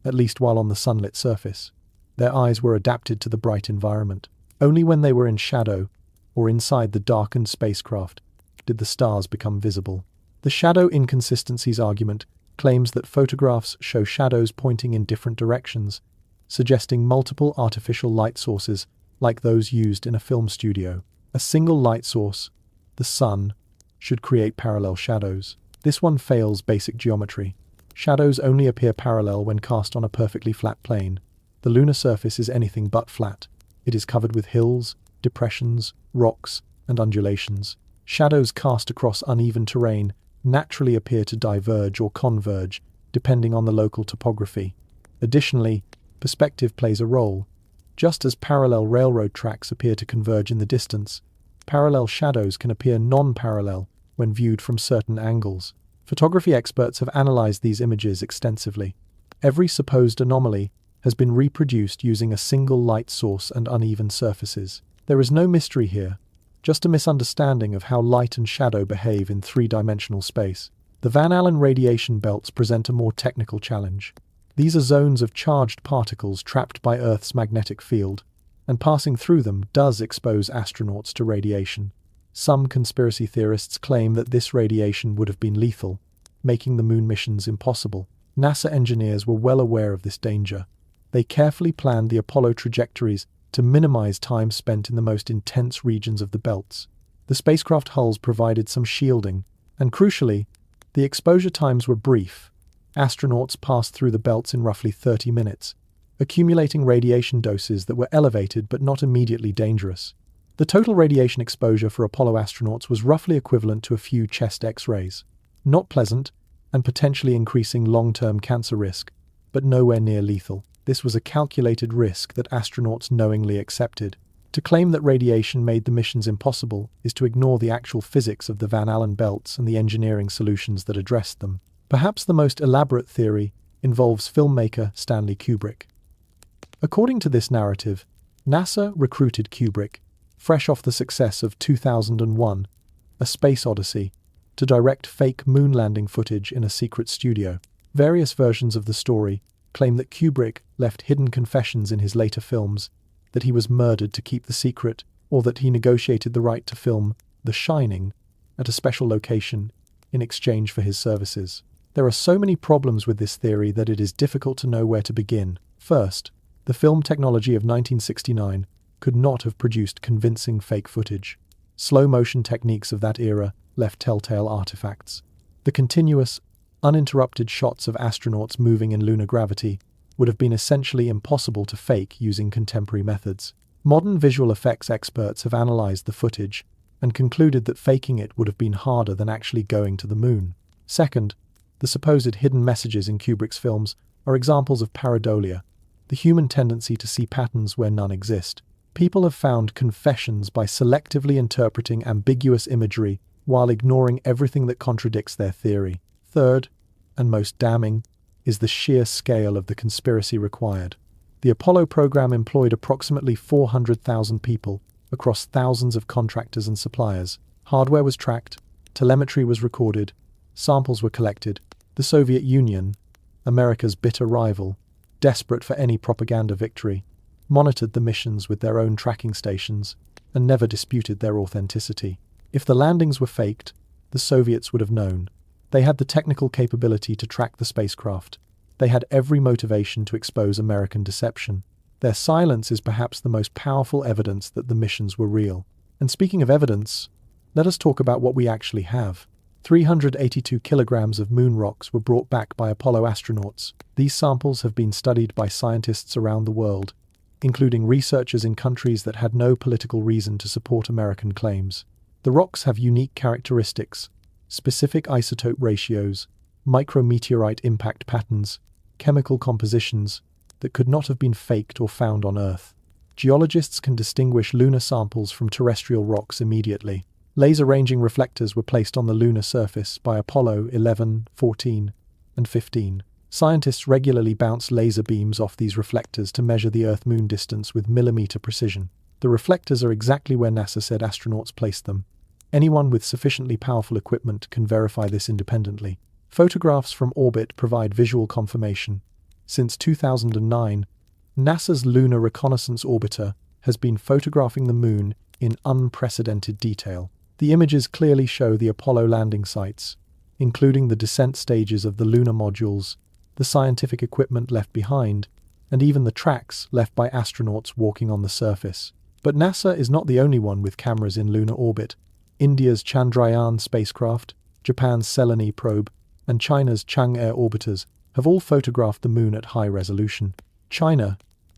at least while on the sunlit surface. Their eyes were adapted to the bright environment. Only when they were in shadow, or inside the darkened spacecraft, did the stars become visible. The shadow inconsistencies argument claims that photographs show shadows pointing in different directions, suggesting multiple artificial light sources like those used in a film studio. A single light source, the sun, should create parallel shadows. This one fails basic geometry. Shadows only appear parallel when cast on a perfectly flat plane. The lunar surface is anything but flat. It is covered with hills, depressions, rocks, and undulations. Shadows cast across uneven terrain naturally appear to diverge or converge, depending on the local topography. Additionally, perspective plays a role. Just as parallel railroad tracks appear to converge in the distance, parallel shadows can appear non-parallel when viewed from certain angles. Photography experts have analyzed these images extensively. Every supposed anomaly has been reproduced using a single light source and uneven surfaces. There is no mystery here, just a misunderstanding of how light and shadow behave in three-dimensional space. The Van Allen radiation belts present a more technical challenge. These are zones of charged particles trapped by Earth's magnetic field, and passing through them does expose astronauts to radiation. Some conspiracy theorists claim that this radiation would have been lethal, making the moon missions impossible. NASA engineers were well aware of this danger. They carefully planned the Apollo trajectories to minimize time spent in the most intense regions of the belts. The spacecraft hulls provided some shielding, and crucially, the exposure times were brief. Astronauts passed through the belts in roughly 30 minutes, accumulating radiation doses that were elevated but not immediately dangerous. The total radiation exposure for Apollo astronauts was roughly equivalent to a few chest X-rays. Not pleasant, and potentially increasing long-term cancer risk, but nowhere near lethal. This was a calculated risk that astronauts knowingly accepted. To claim that radiation made the missions impossible is to ignore the actual physics of the Van Allen belts and the engineering solutions that addressed them. Perhaps the most elaborate theory involves filmmaker Stanley Kubrick. According to this narrative, NASA recruited Kubrick, fresh off the success of 2001, A Space Odyssey, to direct fake moon landing footage in a secret studio. Various versions of the story claim that Kubrick left hidden confessions in his later films, that he was murdered to keep the secret, or that he negotiated the right to film The Shining at a special location in exchange for his services. There are so many problems with this theory that it is difficult to know where to begin. First, the film technology of 1969 could not have produced convincing fake footage. Slow-motion techniques of that era left telltale artifacts. The continuous, uninterrupted shots of astronauts moving in lunar gravity would have been essentially impossible to fake using contemporary methods. Modern visual effects experts have analyzed the footage and concluded that faking it would have been harder than actually going to the moon. Second, the supposed hidden messages in Kubrick's films are examples of pareidolia, the human tendency to see patterns where none exist. People have found confessions by selectively interpreting ambiguous imagery while ignoring everything that contradicts their theory. Third, and most damning, is the sheer scale of the conspiracy required. The Apollo program employed approximately 400,000 people across thousands of contractors and suppliers. Hardware was tracked, telemetry was recorded, samples were collected. The Soviet Union, America's bitter rival, desperate for any propaganda victory, monitored the missions with their own tracking stations and never disputed their authenticity. If the landings were faked, the Soviets would have known. They had the technical capability to track the spacecraft. They had every motivation to expose American deception. Their silence is perhaps the most powerful evidence that the missions were real. And speaking of evidence, let us talk about what we actually have. 382 kilograms of moon rocks were brought back by Apollo astronauts. These samples have been studied by scientists around the world, including researchers in countries that had no political reason to support American claims. The rocks have unique characteristics, specific isotope ratios, micrometeorite impact patterns, chemical compositions that could not have been faked or found on Earth. Geologists can distinguish lunar samples from terrestrial rocks immediately. Laser-ranging reflectors were placed on the lunar surface by Apollo 11, 14, and 15. Scientists regularly bounce laser beams off these reflectors to measure the Earth-Moon distance with millimeter precision. The reflectors are exactly where NASA said astronauts placed them. Anyone with sufficiently powerful equipment can verify this independently. Photographs from orbit provide visual confirmation. Since 2009, NASA's Lunar Reconnaissance Orbiter has been photographing the Moon in unprecedented detail. The images clearly show the Apollo landing sites, including the descent stages of the lunar modules, the scientific equipment left behind, and even the tracks left by astronauts walking on the surface. But NASA is not the only one with cameras in lunar orbit. India's Chandrayaan spacecraft, Japan's Selene probe, and China's Chang'e orbiters have all photographed the Moon at high resolution. China,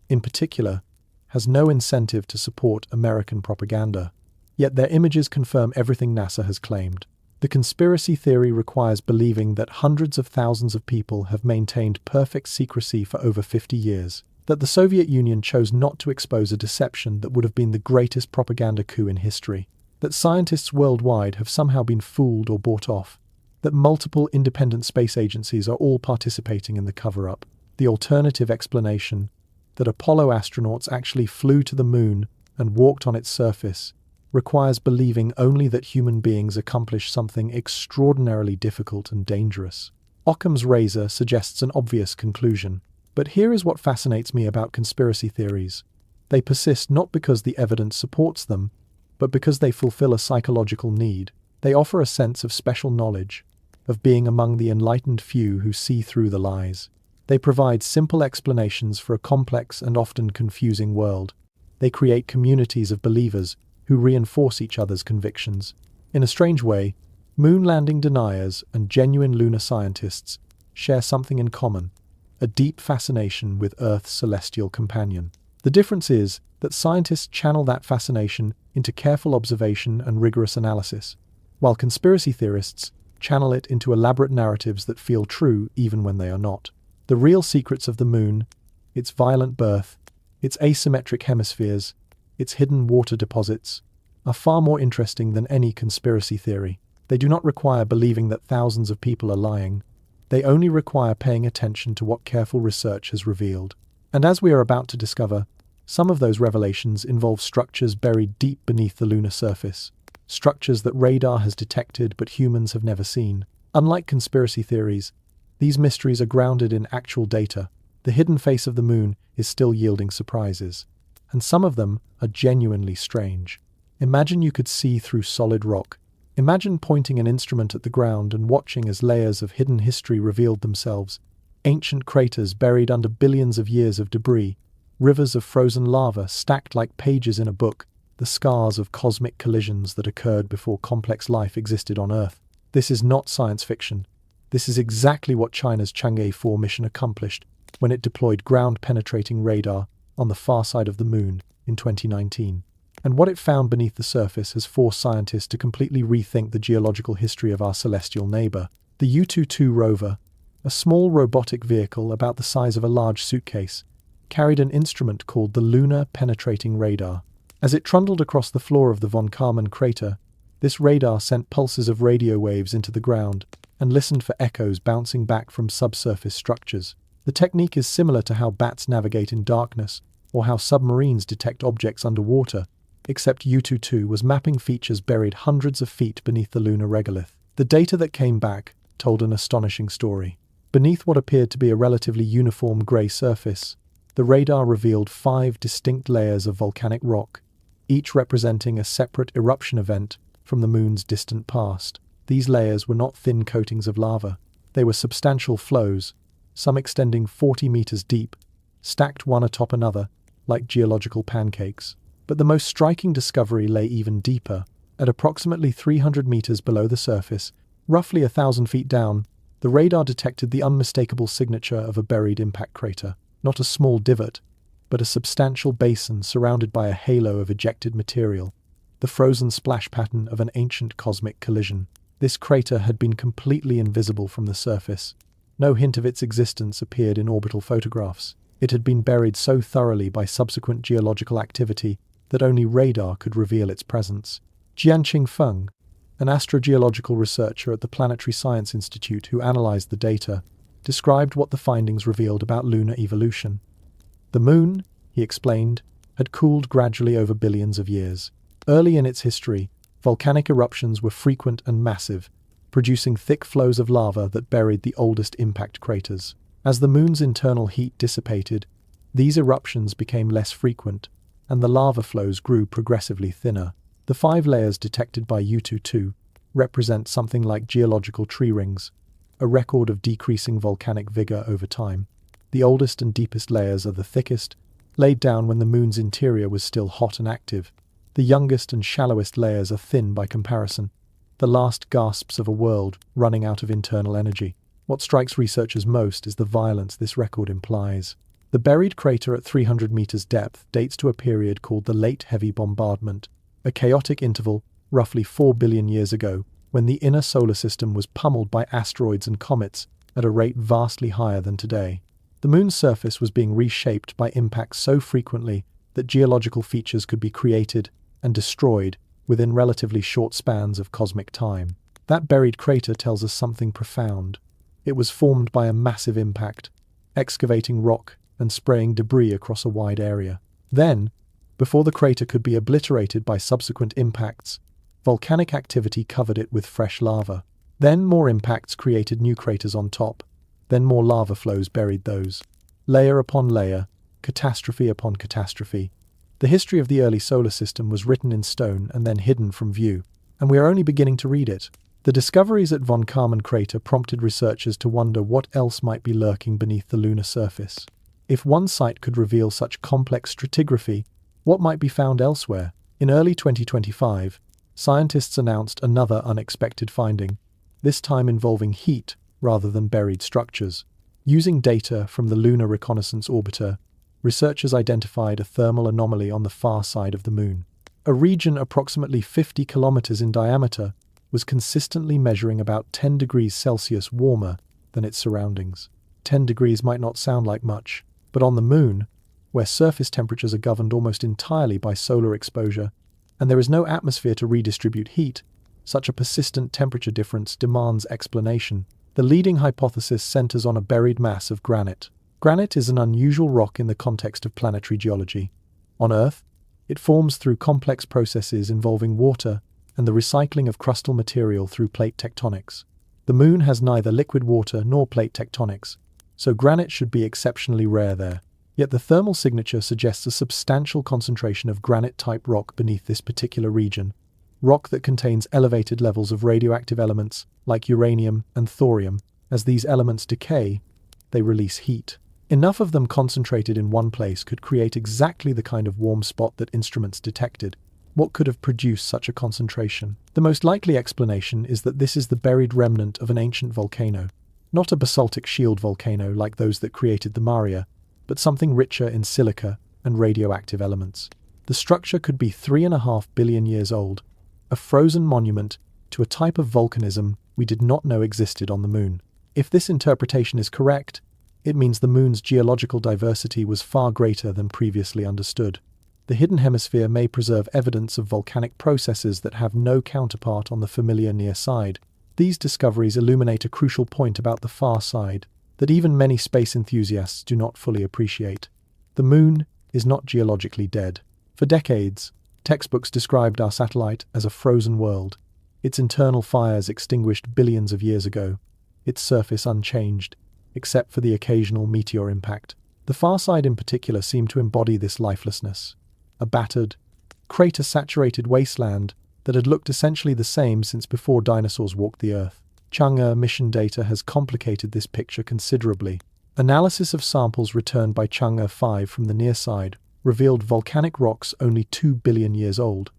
in particular, has no incentive to support American propaganda. Yet their images confirm everything NASA has claimed. The conspiracy theory requires believing that hundreds of thousands of people have maintained perfect secrecy for over 50 years, that the Soviet Union chose not to expose a deception that would have been the greatest propaganda coup in history, that scientists worldwide have somehow been fooled or bought off, that multiple independent space agencies are all participating in the cover-up. The alternative explanation, that Apollo astronauts actually flew to the Moon and walked on its surface, requires believing only that human beings accomplish something extraordinarily difficult and dangerous. Occam's razor suggests an obvious conclusion. But here is what fascinates me about conspiracy theories. They persist not because the evidence supports them, but because they fulfill a psychological need. They offer a sense of special knowledge, of being among the enlightened few who see through the lies. They provide simple explanations for a complex and often confusing world. They create communities of believers who reinforce each other's convictions. In a strange way, moon landing deniers and genuine lunar scientists share something in common, a deep fascination with Earth's celestial companion. The difference is that scientists channel that fascination into careful observation and rigorous analysis, while conspiracy theorists channel it into elaborate narratives that feel true even when they are not. The real secrets of the Moon, its violent birth, its asymmetric hemispheres, its hidden water deposits, are far more interesting than any conspiracy theory. They do not require believing that thousands of people are lying. They only require paying attention to what careful research has revealed. And as we are about to discover, some of those revelations involve structures buried deep beneath the lunar surface, structures that radar has detected but humans have never seen. Unlike conspiracy theories, these mysteries are grounded in actual data. The hidden face of the Moon is still yielding surprises, and some of them are genuinely strange. Imagine you could see through solid rock. Imagine pointing an instrument at the ground and watching as layers of hidden history revealed themselves. Ancient craters buried under billions of years of debris, rivers of frozen lava stacked like pages in a book, the scars of cosmic collisions that occurred before complex life existed on Earth. This is not science fiction. This is exactly what China's Chang'e 4 mission accomplished when it deployed ground-penetrating radar on the far side of the Moon in 2019. And what it found beneath the surface has forced scientists to completely rethink the geological history of our celestial neighbor. The U-22 rover, a small robotic vehicle about the size of a large suitcase, carried an instrument called the Lunar Penetrating Radar. As it trundled across the floor of the von Karman crater, this radar sent pulses of radio waves into the ground and listened for echoes bouncing back from subsurface structures. The technique is similar to how bats navigate in darkness or how submarines detect objects underwater, except U-22 was mapping features buried hundreds of feet beneath the lunar regolith. The data that came back told an astonishing story. Beneath what appeared to be a relatively uniform grey surface, the radar revealed 5 distinct layers of volcanic rock, each representing a separate eruption event from the Moon's distant past. These layers were not thin coatings of lava. They were substantial flows, some extending 40 meters deep, stacked one atop another, like geological pancakes. But the most striking discovery lay even deeper. At approximately 300 meters below the surface, roughly 1,000 feet down, the radar detected the unmistakable signature of a buried impact crater. Not a small divot, but a substantial basin surrounded by a halo of ejected material, the frozen splash pattern of an ancient cosmic collision. This crater had been completely invisible from the surface. No hint of its existence appeared in orbital photographs. It had been buried so thoroughly by subsequent geological activity that only radar could reveal its presence. Jianqing Feng, an astrogeological researcher at the Planetary Science Institute who analyzed the data, described what the findings revealed about lunar evolution. The Moon, he explained, had cooled gradually over billions of years. Early in its history, volcanic eruptions were frequent and massive, producing thick flows of lava that buried the oldest impact craters. As the Moon's internal heat dissipated, these eruptions became less frequent, and the lava flows grew progressively thinner. The 5 layers detected by U-22 represent something like geological tree rings, a record of decreasing volcanic vigor over time. The oldest and deepest layers are the thickest, laid down when the Moon's interior was still hot and active. The youngest and shallowest layers are thin by comparison, the last gasps of a world running out of internal energy. What strikes researchers most is the violence this record implies. The buried crater at 300 meters depth dates to a period called the Late Heavy Bombardment, a chaotic interval roughly 4 billion years ago, when the inner solar system was pummeled by asteroids and comets at a rate vastly higher than today. The Moon's surface was being reshaped by impacts so frequently that geological features could be created and destroyed within relatively short spans of cosmic time. That buried crater tells us something profound. It was formed by a massive impact, excavating rock and spraying debris across a wide area. Then, before the crater could be obliterated by subsequent impacts, volcanic activity covered it with fresh lava. Then more impacts created new craters on top. Then more lava flows buried those. Layer upon layer, catastrophe upon catastrophe. The history of the early solar system was written in stone and then hidden from view, and we are only beginning to read it. The discoveries at von Karman crater prompted researchers to wonder what else might be lurking beneath the lunar surface. If one site could reveal such complex stratigraphy, what might be found elsewhere? In early 2025, scientists announced another unexpected finding, this time involving heat rather than buried structures. Using data from the Lunar Reconnaissance Orbiter, researchers identified a thermal anomaly on the far side of the Moon. A region approximately 50 kilometers in diameter was consistently measuring about 10 degrees Celsius warmer than its surroundings. 10 degrees might not sound like much, but on the Moon, where surface temperatures are governed almost entirely by solar exposure, and there is no atmosphere to redistribute heat, such a persistent temperature difference demands explanation. The leading hypothesis centers on a buried mass of granite. Granite is an unusual rock in the context of planetary geology. On Earth, it forms through complex processes involving water and the recycling of crustal material through plate tectonics. The Moon has neither liquid water nor plate tectonics, so granite should be exceptionally rare there. Yet the thermal signature suggests a substantial concentration of granite-type rock beneath this particular region, rock that contains elevated levels of radioactive elements like uranium and thorium. As these elements decay, they release heat. Enough of them concentrated in one place could create exactly the kind of warm spot that instruments detected. What could have produced such a concentration? The most likely explanation is that this is the buried remnant of an ancient volcano. Not a basaltic shield volcano like those that created the Maria, but something richer in silica and radioactive elements. The structure could be 3.5 billion years old, a frozen monument to a type of volcanism we did not know existed on the Moon. If this interpretation is correct, it means the Moon's geological diversity was far greater than previously understood. The hidden hemisphere may preserve evidence of volcanic processes that have no counterpart on the familiar near side. These discoveries illuminate a crucial point about the far side that even many space enthusiasts do not fully appreciate. The Moon is not geologically dead. For decades, textbooks described our satellite as a frozen world, its internal fires extinguished billions of years ago, its surface unchanged, except for the occasional meteor impact. The far side in particular seemed to embody this lifelessness, a battered, crater-saturated wasteland that had looked essentially the same since before dinosaurs walked the Earth. Chang'e mission data has complicated this picture considerably. Analysis of samples returned by Chang'e 5 from the near side revealed volcanic rocks only 2 billion years old,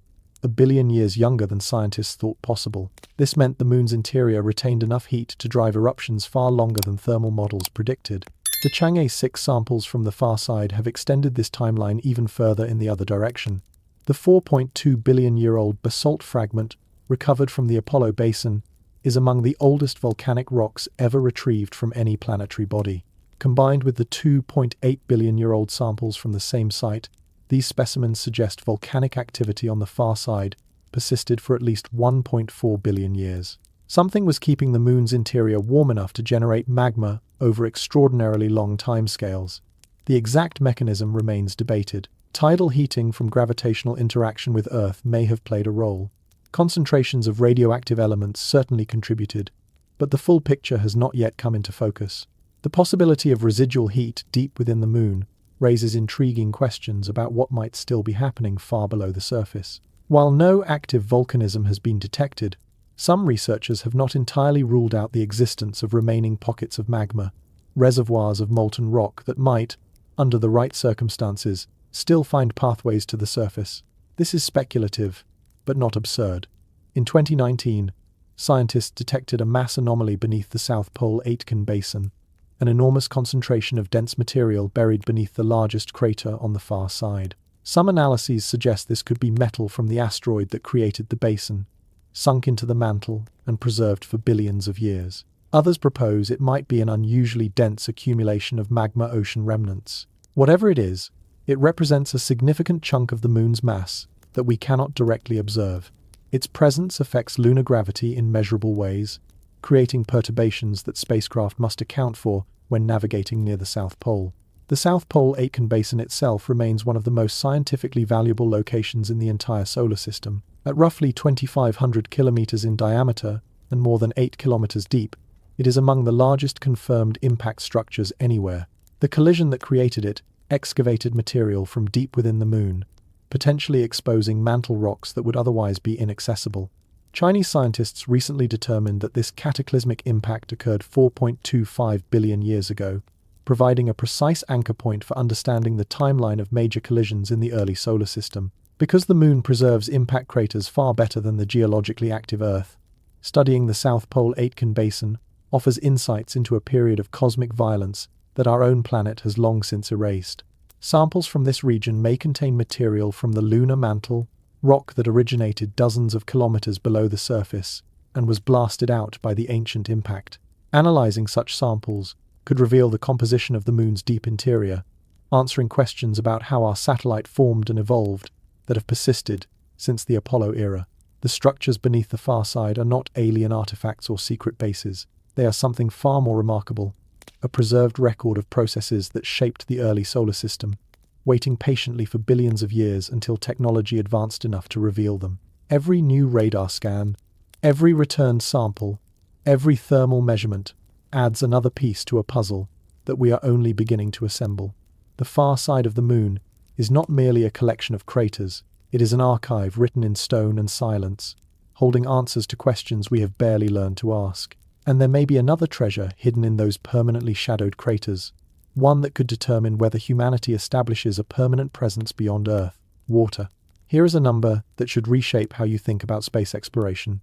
a billion years younger than scientists thought possible. This meant the Moon's interior retained enough heat to drive eruptions far longer than thermal models predicted. The Chang'e 6 samples from the far side have extended this timeline even further in the other direction. The 4.2 billion-year-old basalt fragment recovered from the Apollo basin is among the oldest volcanic rocks ever retrieved from any planetary body. Combined with the 2.8 billion-year-old samples from the same site, these specimens suggest volcanic activity on the far side persisted for at least 1.4 billion years. Something was keeping the Moon's interior warm enough to generate magma over extraordinarily long timescales. The exact mechanism remains debated. Tidal heating from gravitational interaction with Earth may have played a role. Concentrations of radioactive elements certainly contributed, but the full picture has not yet come into focus. The possibility of residual heat deep within the Moon raises intriguing questions about what might still be happening far below the surface. While no active volcanism has been detected, some researchers have not entirely ruled out the existence of remaining pockets of magma, reservoirs of molten rock that might, under the right circumstances, still find pathways to the surface. This is speculative, but not absurd. In 2019, scientists detected a mass anomaly beneath the South Pole Aitken Basin, an enormous concentration of dense material buried beneath the largest crater on the far side. Some analyses suggest this could be metal from the asteroid that created the basin, sunk into the mantle and preserved for billions of years. Others propose it might be an unusually dense accumulation of magma ocean remnants. Whatever it is, it represents a significant chunk of the Moon's mass that we cannot directly observe. Its presence affects lunar gravity in measurable ways, creating perturbations that spacecraft must account for when navigating near the South Pole. The South Pole Aitken Basin itself remains one of the most scientifically valuable locations in the entire solar system. At roughly 2,500 kilometers in diameter and more than 8 kilometers deep, it is among the largest confirmed impact structures anywhere. The collision that created it excavated material from deep within the Moon, potentially exposing mantle rocks that would otherwise be inaccessible. Chinese scientists recently determined that this cataclysmic impact occurred 4.25 billion years ago, providing a precise anchor point for understanding the timeline of major collisions in the early solar system. Because the Moon preserves impact craters far better than the geologically active Earth, studying the South Pole Aitken Basin offers insights into a period of cosmic violence that our own planet has long since erased. Samples from this region may contain material from the lunar mantle, rock that originated dozens of kilometers below the surface and was blasted out by the ancient impact. Analyzing such samples could reveal the composition of the Moon's deep interior, answering questions about how our satellite formed and evolved that have persisted since the Apollo era. The structures beneath the far side are not alien artifacts or secret bases. They are something far more remarkable, a preserved record of processes that shaped the early solar system, waiting patiently for billions of years until technology advanced enough to reveal them. Every new radar scan, every returned sample, every thermal measurement adds another piece to a puzzle that we are only beginning to assemble. The far side of the Moon is not merely a collection of craters, it is an archive written in stone and silence, holding answers to questions we have barely learned to ask. And there may be another treasure hidden in those permanently shadowed craters, one that could determine whether humanity establishes a permanent presence beyond Earth, water. Here is a number that should reshape how you think about space exploration: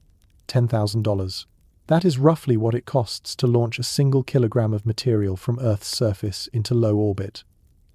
$10,000. That is roughly what it costs to launch a single kilogram of material from Earth's surface into low orbit.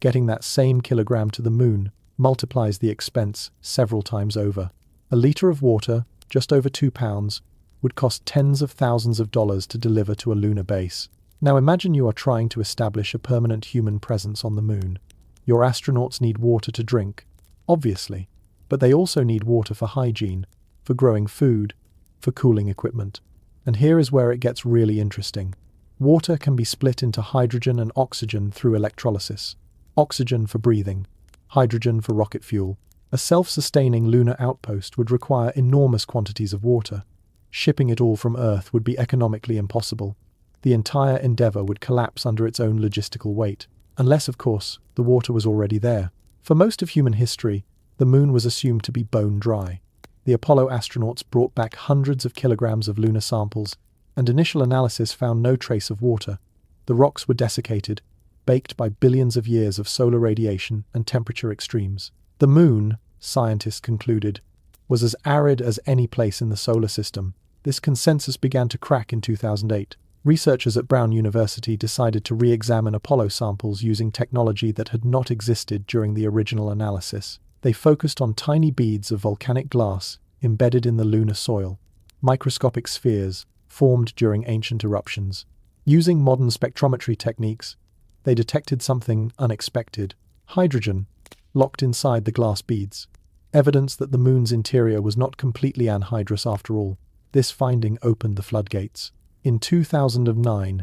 Getting that same kilogram to the moon multiplies the expense several times over. A liter of water, just over 2 pounds, would cost tens of thousands of dollars to deliver to a lunar base. Now imagine you are trying to establish a permanent human presence on the moon. Your astronauts need water to drink, obviously, but they also need water for hygiene, for growing food, for cooling equipment. And here is where it gets really interesting. Water can be split into hydrogen and oxygen through electrolysis. Oxygen for breathing, hydrogen for rocket fuel. A self-sustaining lunar outpost would require enormous quantities of water. Shipping it all from Earth would be economically impossible. The entire endeavor would collapse under its own logistical weight, unless, of course, the water was already there. For most of human history, the moon was assumed to be bone dry. The Apollo astronauts brought back hundreds of kilograms of lunar samples, and initial analysis found no trace of water. The rocks were desiccated, baked by billions of years of solar radiation and temperature extremes. The moon, scientists concluded, was as arid as any place in the solar system. This consensus began to crack in 2008. Researchers at Brown University decided to re-examine Apollo samples using technology that had not existed during the original analysis. They focused on tiny beads of volcanic glass embedded in the lunar soil, microscopic spheres formed during ancient eruptions. Using modern spectrometry techniques, they detected something unexpected: hydrogen, locked inside the glass beads. Evidence that the moon's interior was not completely anhydrous after all. This finding opened the floodgates. In 2009,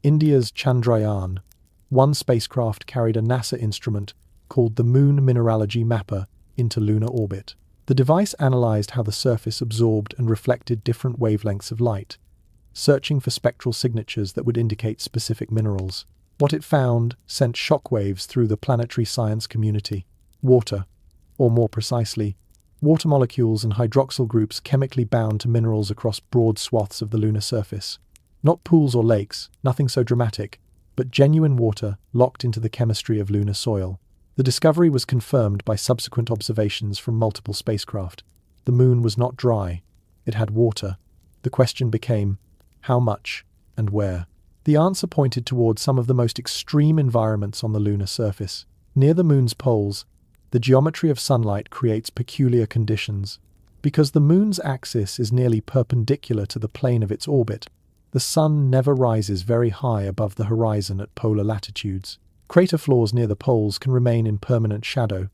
India's Chandrayaan-1 spacecraft carried a NASA instrument called the Moon Mineralogy Mapper into lunar orbit. The device analyzed how the surface absorbed and reflected different wavelengths of light, searching for spectral signatures that would indicate specific minerals. What it found sent shockwaves through the planetary science community. Water, or more precisely, water molecules and hydroxyl groups chemically bound to minerals across broad swaths of the lunar surface. Not pools or lakes, nothing so dramatic, but genuine water locked into the chemistry of lunar soil. The discovery was confirmed by subsequent observations from multiple spacecraft. The moon was not dry. It had water. The question became, how much and where? The answer pointed towards some of the most extreme environments on the lunar surface. Near the moon's poles, the geometry of sunlight creates peculiar conditions. Because the moon's axis is nearly perpendicular to the plane of its orbit, the sun never rises very high above the horizon at polar latitudes. Crater floors near the poles can remain in permanent shadow,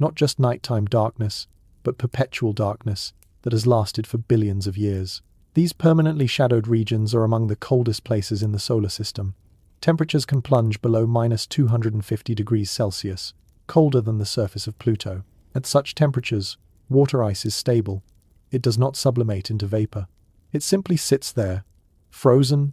not just nighttime darkness, but perpetual darkness that has lasted for billions of years. These permanently shadowed regions are among the coldest places in the solar system. Temperatures can plunge below -250 degrees Celsius, colder than the surface of Pluto. At such temperatures, water ice is stable. It does not sublimate into vapor. It simply sits there, frozen,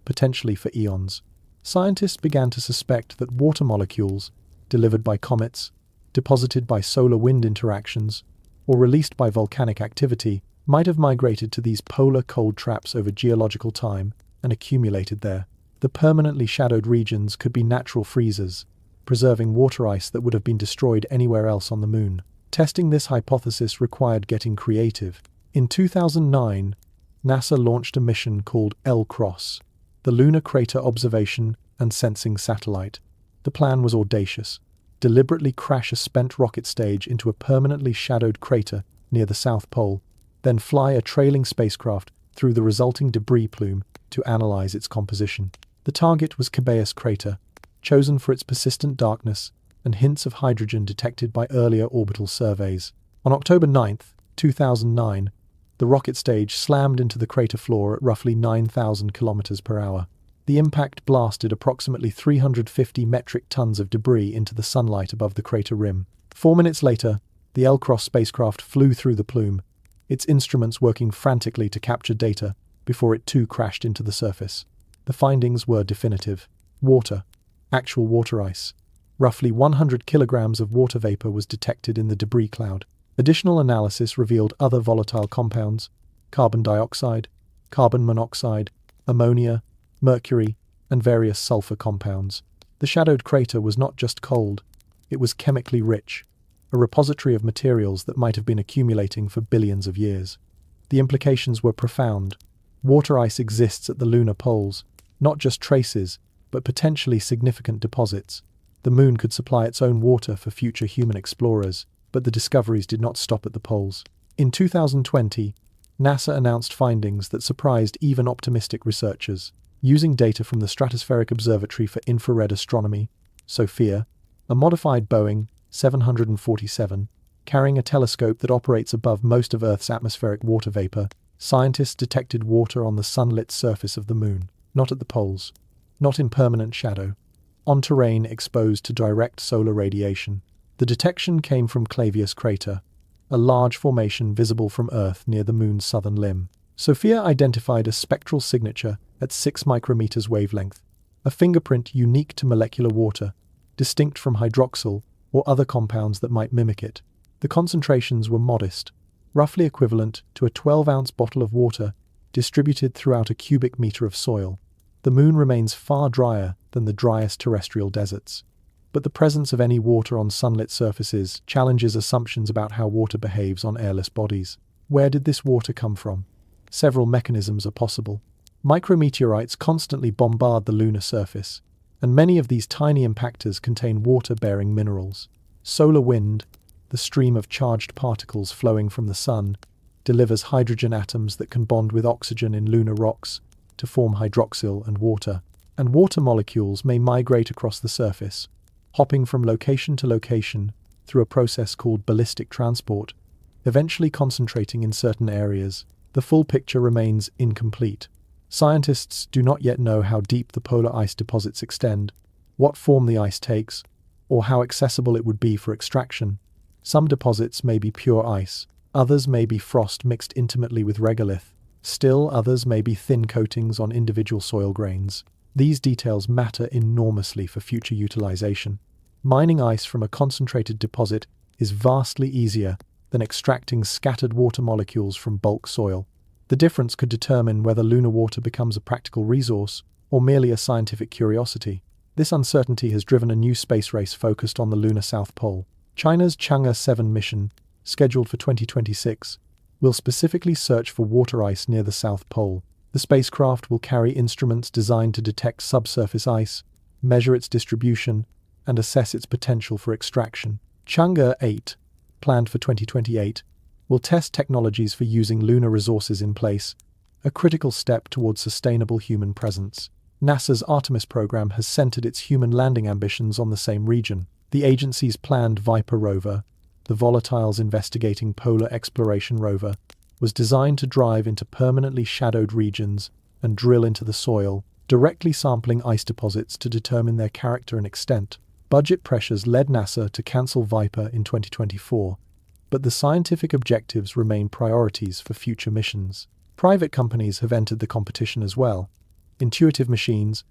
potentially for eons. Scientists began to suspect that water molecules, delivered by comets, deposited by solar wind interactions, or released by volcanic activity, might have migrated to these polar cold traps over geological time and accumulated there. The permanently shadowed regions could be natural freezers, preserving water ice that would have been destroyed anywhere else on the moon. Testing this hypothesis required getting creative. In 2009, NASA launched a mission called LCROSS, the Lunar Crater Observation and Sensing Satellite. The plan was audacious: deliberately crash a spent rocket stage into a permanently shadowed crater near the South Pole, then fly a trailing spacecraft through the resulting debris plume to analyze its composition. The target was Chang'e crater, chosen for its persistent darkness and hints of hydrogen detected by earlier orbital surveys. On October 9, 2009, the rocket stage slammed into the crater floor at roughly 9,000 kilometers per hour. The impact blasted approximately 350 metric tons of debris into the sunlight above the crater rim. 4 minutes later, the LCROSS spacecraft flew through the plume, its instruments working frantically to capture data before it too crashed into the surface. The findings were definitive. Water, actual water ice. Roughly 100 kilograms of water vapor was detected in the debris cloud. Additional analysis revealed other volatile compounds: carbon dioxide, carbon monoxide, ammonia, mercury, and various sulfur compounds. The shadowed crater was not just cold, it was chemically rich, a repository of materials that might have been accumulating for billions of years. The implications were profound. Water ice exists at the lunar poles, not just traces, but potentially significant deposits. The moon could supply its own water for future human explorers, but the discoveries did not stop at the poles. In 2020, NASA announced findings that surprised even optimistic researchers. Using data from the Stratospheric Observatory for Infrared Astronomy, SOFIA, a modified Boeing 747, carrying a telescope that operates above most of Earth's atmospheric water vapor, scientists detected water on the sunlit surface of the moon, not at the poles, not in permanent shadow, on terrain exposed to direct solar radiation. The detection came from Clavius Crater, a large formation visible from Earth near the moon's southern limb. SOFIA identified a spectral signature at 6 micrometers wavelength, a fingerprint unique to molecular water, distinct from hydroxyl or other compounds that might mimic it. The concentrations were modest, roughly equivalent to a 12-ounce bottle of water distributed throughout a cubic meter of soil. The moon remains far drier than the driest terrestrial deserts, but the presence of any water on sunlit surfaces challenges assumptions about how water behaves on airless bodies. Where did this water come from? Several mechanisms are possible. Micrometeorites constantly bombard the lunar surface, and many of these tiny impactors contain water-bearing minerals. Solar wind, the stream of charged particles flowing from the sun, delivers hydrogen atoms that can bond with oxygen in lunar rocks to form hydroxyl and water molecules may migrate across the surface, hopping from location to location through a process called ballistic transport, eventually concentrating in certain areas. The full picture remains incomplete. Scientists do not yet know how deep the polar ice deposits extend, what form the ice takes, or how accessible it would be for extraction. Some deposits may be pure ice, others may be frost mixed intimately with regolith, still others may be thin coatings on individual soil grains. These details matter enormously for future utilization. Mining ice from a concentrated deposit is vastly easier than extracting scattered water molecules from bulk soil. The difference could determine whether lunar water becomes a practical resource or merely a scientific curiosity. This uncertainty has driven a new space race focused on the lunar South Pole. China's Chang'e 7 mission, scheduled for 2026, will specifically search for water ice near the South Pole. The spacecraft will carry instruments designed to detect subsurface ice, measure its distribution, and assess its potential for extraction. Chang'e 8, planned for 2028, will test technologies for using lunar resources in place, a critical step towards sustainable human presence. NASA's Artemis program has centered its human landing ambitions on the same region. The agency's planned Viper rover, the volatiles investigating polar exploration rover, was designed to drive into permanently shadowed regions and drill into the soil, directly sampling ice deposits to determine their character and extent. Budget pressures led NASA to cancel Viper in 2024, but the scientific objectives remain priorities for future missions. Private companies have entered the competition as well. Intuitive Machines,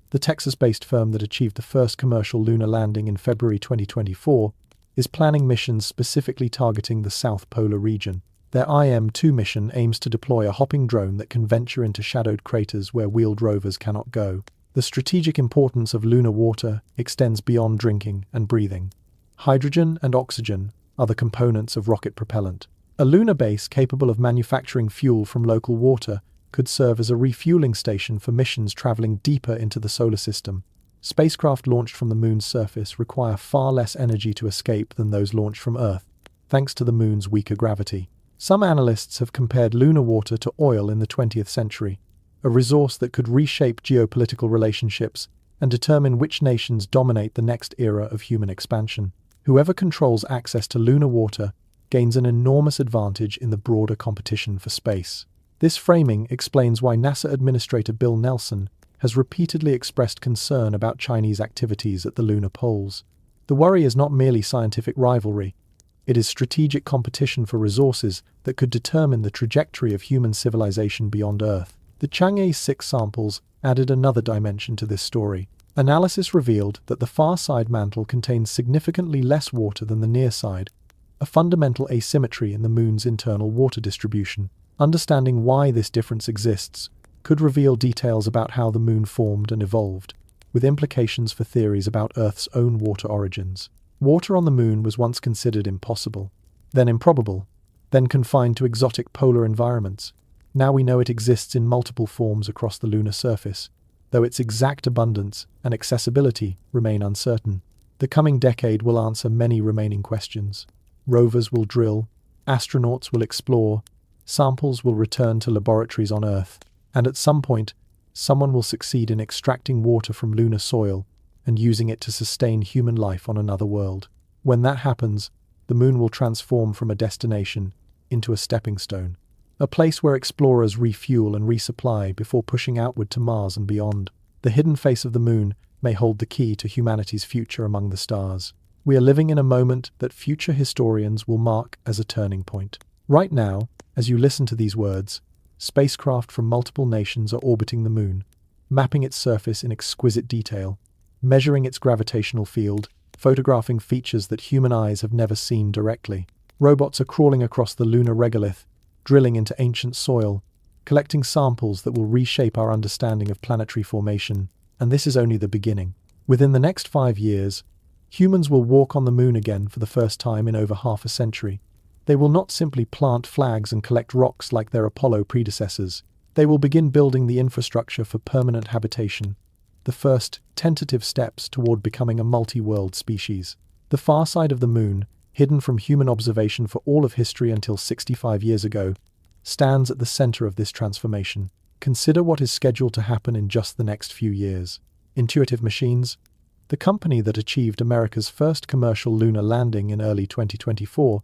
the Texas-based firm that achieved the first commercial lunar landing in February 2024, is planning missions specifically targeting the South Polar region. Their IM-2 mission aims to deploy a hopping drone that can venture into shadowed craters where wheeled rovers cannot go. The strategic importance of lunar water extends beyond drinking and breathing. Hydrogen and oxygen are the components of rocket propellant. A lunar base capable of manufacturing fuel from local water could serve as a refueling station for missions traveling deeper into the solar system. Spacecraft launched from the moon's surface require far less energy to escape than those launched from Earth, thanks to the moon's weaker gravity. Some analysts have compared lunar water to oil in the 20th century, a resource that could reshape geopolitical relationships and determine which nations dominate the next era of human expansion. Whoever controls access to lunar water gains an enormous advantage in the broader competition for space. This framing explains why NASA Administrator Bill Nelson has repeatedly expressed concern about Chinese activities at the lunar poles. The worry is not merely scientific rivalry, it is strategic competition for resources that could determine the trajectory of human civilization beyond Earth. The Chang'e 6 samples added another dimension to this story. Analysis revealed that the far side mantle contains significantly less water than the near side, a fundamental asymmetry in the moon's internal water distribution. Understanding why this difference exists could reveal details about how the moon formed and evolved, with implications for theories about Earth's own water origins. Water on the moon was once considered impossible, then improbable, then confined to exotic polar environments. Now we know it exists in multiple forms across the lunar surface, though its exact abundance and accessibility remain uncertain. The coming decade will answer many remaining questions. Rovers will drill, astronauts will explore, samples will return to laboratories on Earth, and at some point, someone will succeed in extracting water from lunar soil and using it to sustain human life on another world. When that happens, the moon will transform from a destination into a stepping stone, a place where explorers refuel and resupply before pushing outward to Mars and beyond. The hidden face of the moon may hold the key to humanity's future among the stars. We are living in a moment that future historians will mark as a turning point. Right now, as you listen to these words, spacecraft from multiple nations are orbiting the moon, mapping its surface in exquisite detail, measuring its gravitational field, photographing features that human eyes have never seen directly. Robots are crawling across the lunar regolith, drilling into ancient soil, collecting samples that will reshape our understanding of planetary formation, and this is only the beginning. Within the next 5 years, humans will walk on the moon again for the first time in over half a century. They will not simply plant flags and collect rocks like their Apollo predecessors. They will begin building the infrastructure for permanent habitation, the first tentative steps toward becoming a multi-world species. The far side of the moon, hidden from human observation for all of history until 65 years ago, stands at the center of this transformation. Consider what is scheduled to happen in just the next few years. Intuitive Machines, the company that achieved America's first commercial lunar landing in early 2024,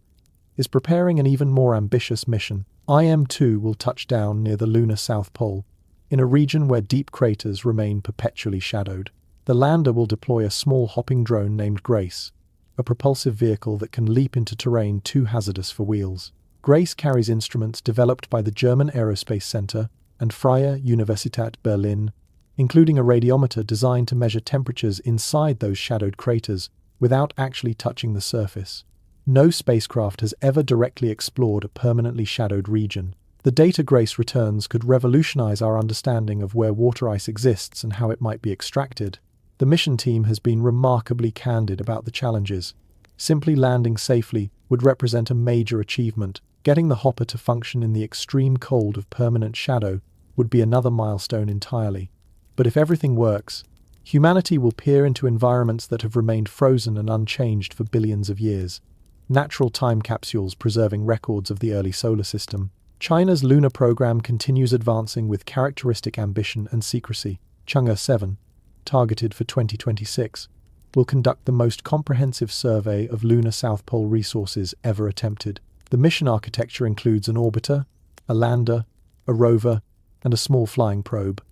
is preparing an even more ambitious mission. IM-2 will touch down near the lunar South Pole, in a region where deep craters remain perpetually shadowed. The lander will deploy a small hopping drone named Grace, a propulsive vehicle that can leap into terrain too hazardous for wheels. Grace carries instruments developed by the German Aerospace Center and Freie Universität Berlin, including a radiometer designed to measure temperatures inside those shadowed craters without actually touching the surface. No spacecraft has ever directly explored a permanently shadowed region. The data Grace returns could revolutionize our understanding of where water ice exists and how it might be extracted. The mission team has been remarkably candid about the challenges. Simply landing safely would represent a major achievement. Getting the hopper to function in the extreme cold of permanent shadow would be another milestone entirely. But if everything works, humanity will peer into environments that have remained frozen and unchanged for billions of years. Natural time capsules preserving records of the early solar system. China's lunar program continues advancing with characteristic ambition and secrecy. Chang'e 7, targeted for 2026, will conduct the most comprehensive survey of lunar South Pole resources ever attempted. The mission architecture includes an orbiter, a lander, a rover, and a small flying probe,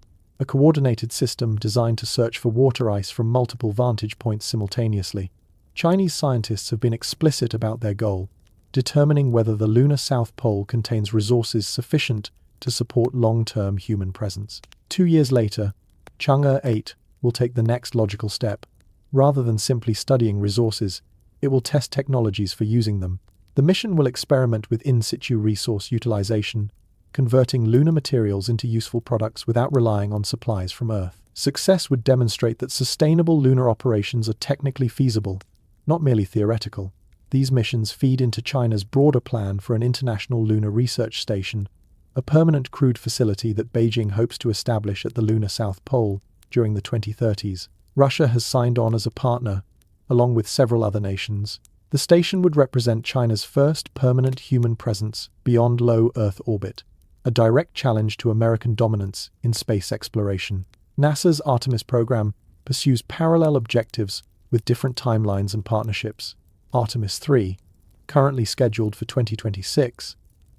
a coordinated system designed to search for water ice from multiple vantage points simultaneously. Chinese scientists have been explicit about their goal, determining whether the lunar South Pole contains resources sufficient to support long-term human presence. 2 years later, Chang'e 8 will take the next logical step. Rather than simply studying resources, it will test technologies for using them. The mission will experiment with in-situ resource utilization, converting lunar materials into useful products without relying on supplies from Earth. Success would demonstrate that sustainable lunar operations are technically feasible, not merely theoretical. These missions feed into China's broader plan for an international lunar research station, a permanent crewed facility that Beijing hopes to establish at the lunar South Pole during the 2030s. Russia has signed on as a partner, along with several other nations. The station would represent China's first permanent human presence beyond low Earth orbit, a direct challenge to American dominance in space exploration. NASA's Artemis program pursues parallel objectives with different timelines and partnerships. Artemis 3, currently scheduled for 2026,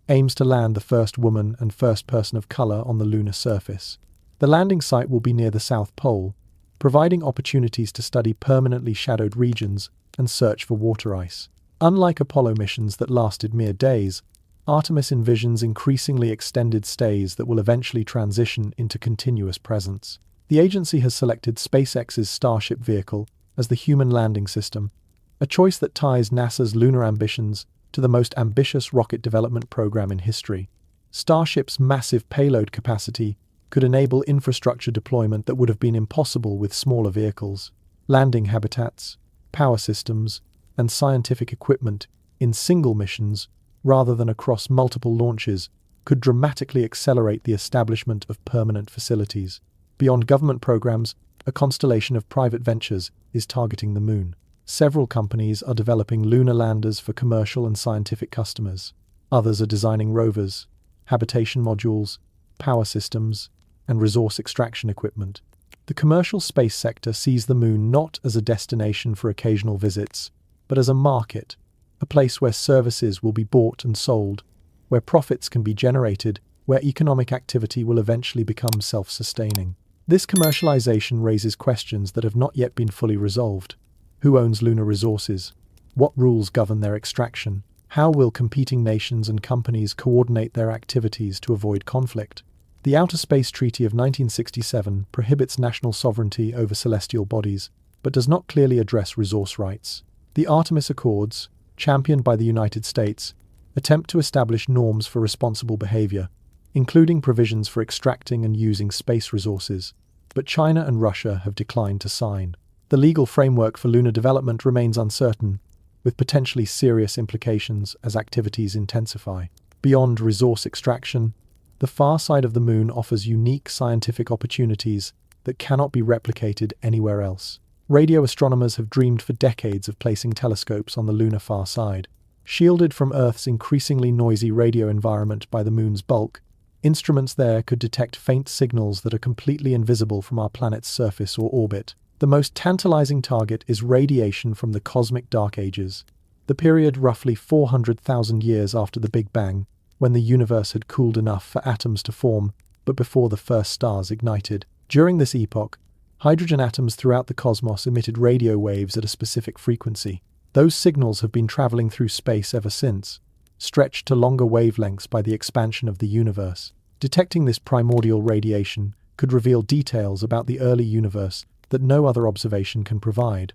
aims to land the first woman and first person of color on the lunar surface. The landing site will be near the South Pole, providing opportunities to study permanently shadowed regions and search for water ice. Unlike Apollo missions that lasted mere days, Artemis envisions increasingly extended stays that will eventually transition into continuous presence. The agency has selected SpaceX's Starship vehicle as the human landing system, a choice that ties NASA's lunar ambitions to the most ambitious rocket development program in history. Starship's massive payload capacity could enable infrastructure deployment that would have been impossible with smaller vehicles. Landing habitats, power systems, and scientific equipment in single missions, rather than across multiple launches, could dramatically accelerate the establishment of permanent facilities. Beyond government programs, a constellation of private ventures is targeting the moon. Several companies are developing lunar landers for commercial and scientific customers. Others are designing rovers, habitation modules, power systems, and resource extraction equipment. The commercial space sector sees the moon not as a destination for occasional visits, but as a market, a place where services will be bought and sold, where profits can be generated, where economic activity will eventually become self-sustaining. This commercialization raises questions that have not yet been fully resolved. Who owns lunar resources? What rules govern their extraction? How will competing nations and companies coordinate their activities to avoid conflict? The Outer Space Treaty of 1967 prohibits national sovereignty over celestial bodies, but does not clearly address resource rights. The Artemis Accords, championed by the United States, attempt to establish norms for responsible behavior, including provisions for extracting and using space resources, but China and Russia have declined to sign. The legal framework for lunar development remains uncertain, with potentially serious implications as activities intensify. Beyond resource extraction, the far side of the moon offers unique scientific opportunities that cannot be replicated anywhere else. Radio astronomers have dreamed for decades of placing telescopes on the lunar far side. Shielded from Earth's increasingly noisy radio environment by the moon's bulk, instruments there could detect faint signals that are completely invisible from our planet's surface or orbit. The most tantalizing target is radiation from the cosmic dark ages, the period roughly 400,000 years after the Big Bang, when the universe had cooled enough for atoms to form, but before the first stars ignited. During this epoch, hydrogen atoms throughout the cosmos emitted radio waves at a specific frequency. Those signals have been traveling through space ever since, stretched to longer wavelengths by the expansion of the universe. Detecting this primordial radiation could reveal details about the early universe that no other observation can provide.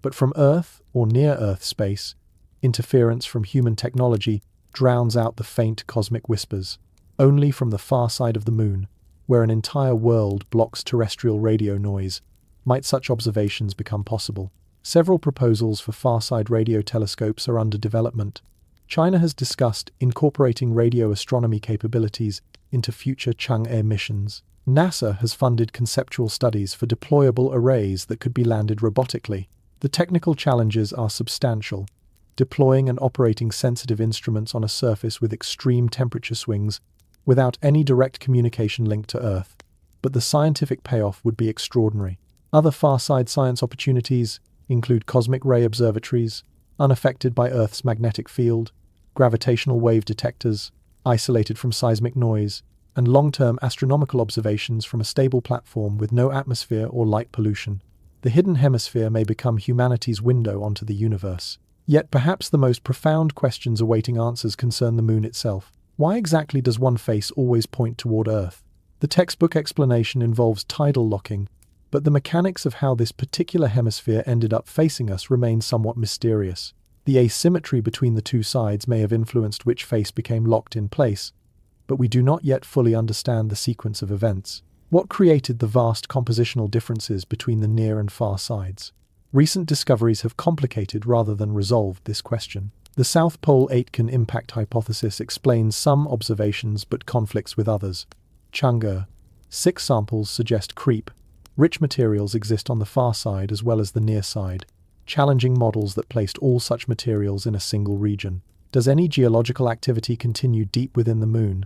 But from Earth or near-Earth space, interference from human technology drowns out the faint cosmic whispers. Only from the far side of the moon, where an entire world blocks terrestrial radio noise, might such observations become possible. Several proposals for far-side radio telescopes are under development. China has discussed incorporating radio astronomy capabilities into future Chang'e missions. NASA has funded conceptual studies for deployable arrays that could be landed robotically. The technical challenges are substantial. Deploying and operating sensitive instruments on a surface with extreme temperature swings without any direct communication link to Earth. But the scientific payoff would be extraordinary. Other far-side science opportunities include cosmic ray observatories, unaffected by Earth's magnetic field, gravitational wave detectors, isolated from seismic noise, and long-term astronomical observations from a stable platform with no atmosphere or light pollution. The hidden hemisphere may become humanity's window onto the universe. Yet perhaps the most profound questions awaiting answers concern the moon itself. Why exactly does one face always point toward Earth? The textbook explanation involves tidal locking, but the mechanics of how this particular hemisphere ended up facing us remain somewhat mysterious. The asymmetry between the two sides may have influenced which face became locked in place, but we do not yet fully understand the sequence of events. What created the vast compositional differences between the near and far sides? Recent discoveries have complicated rather than resolved this question. The South Pole Aitken impact hypothesis explains some observations but conflicts with others. Chang'e. 6 samples suggest creep. Rich materials exist on the far side as well as the near side, challenging models that placed all such materials in a single region. Does any geological activity continue deep within the moon?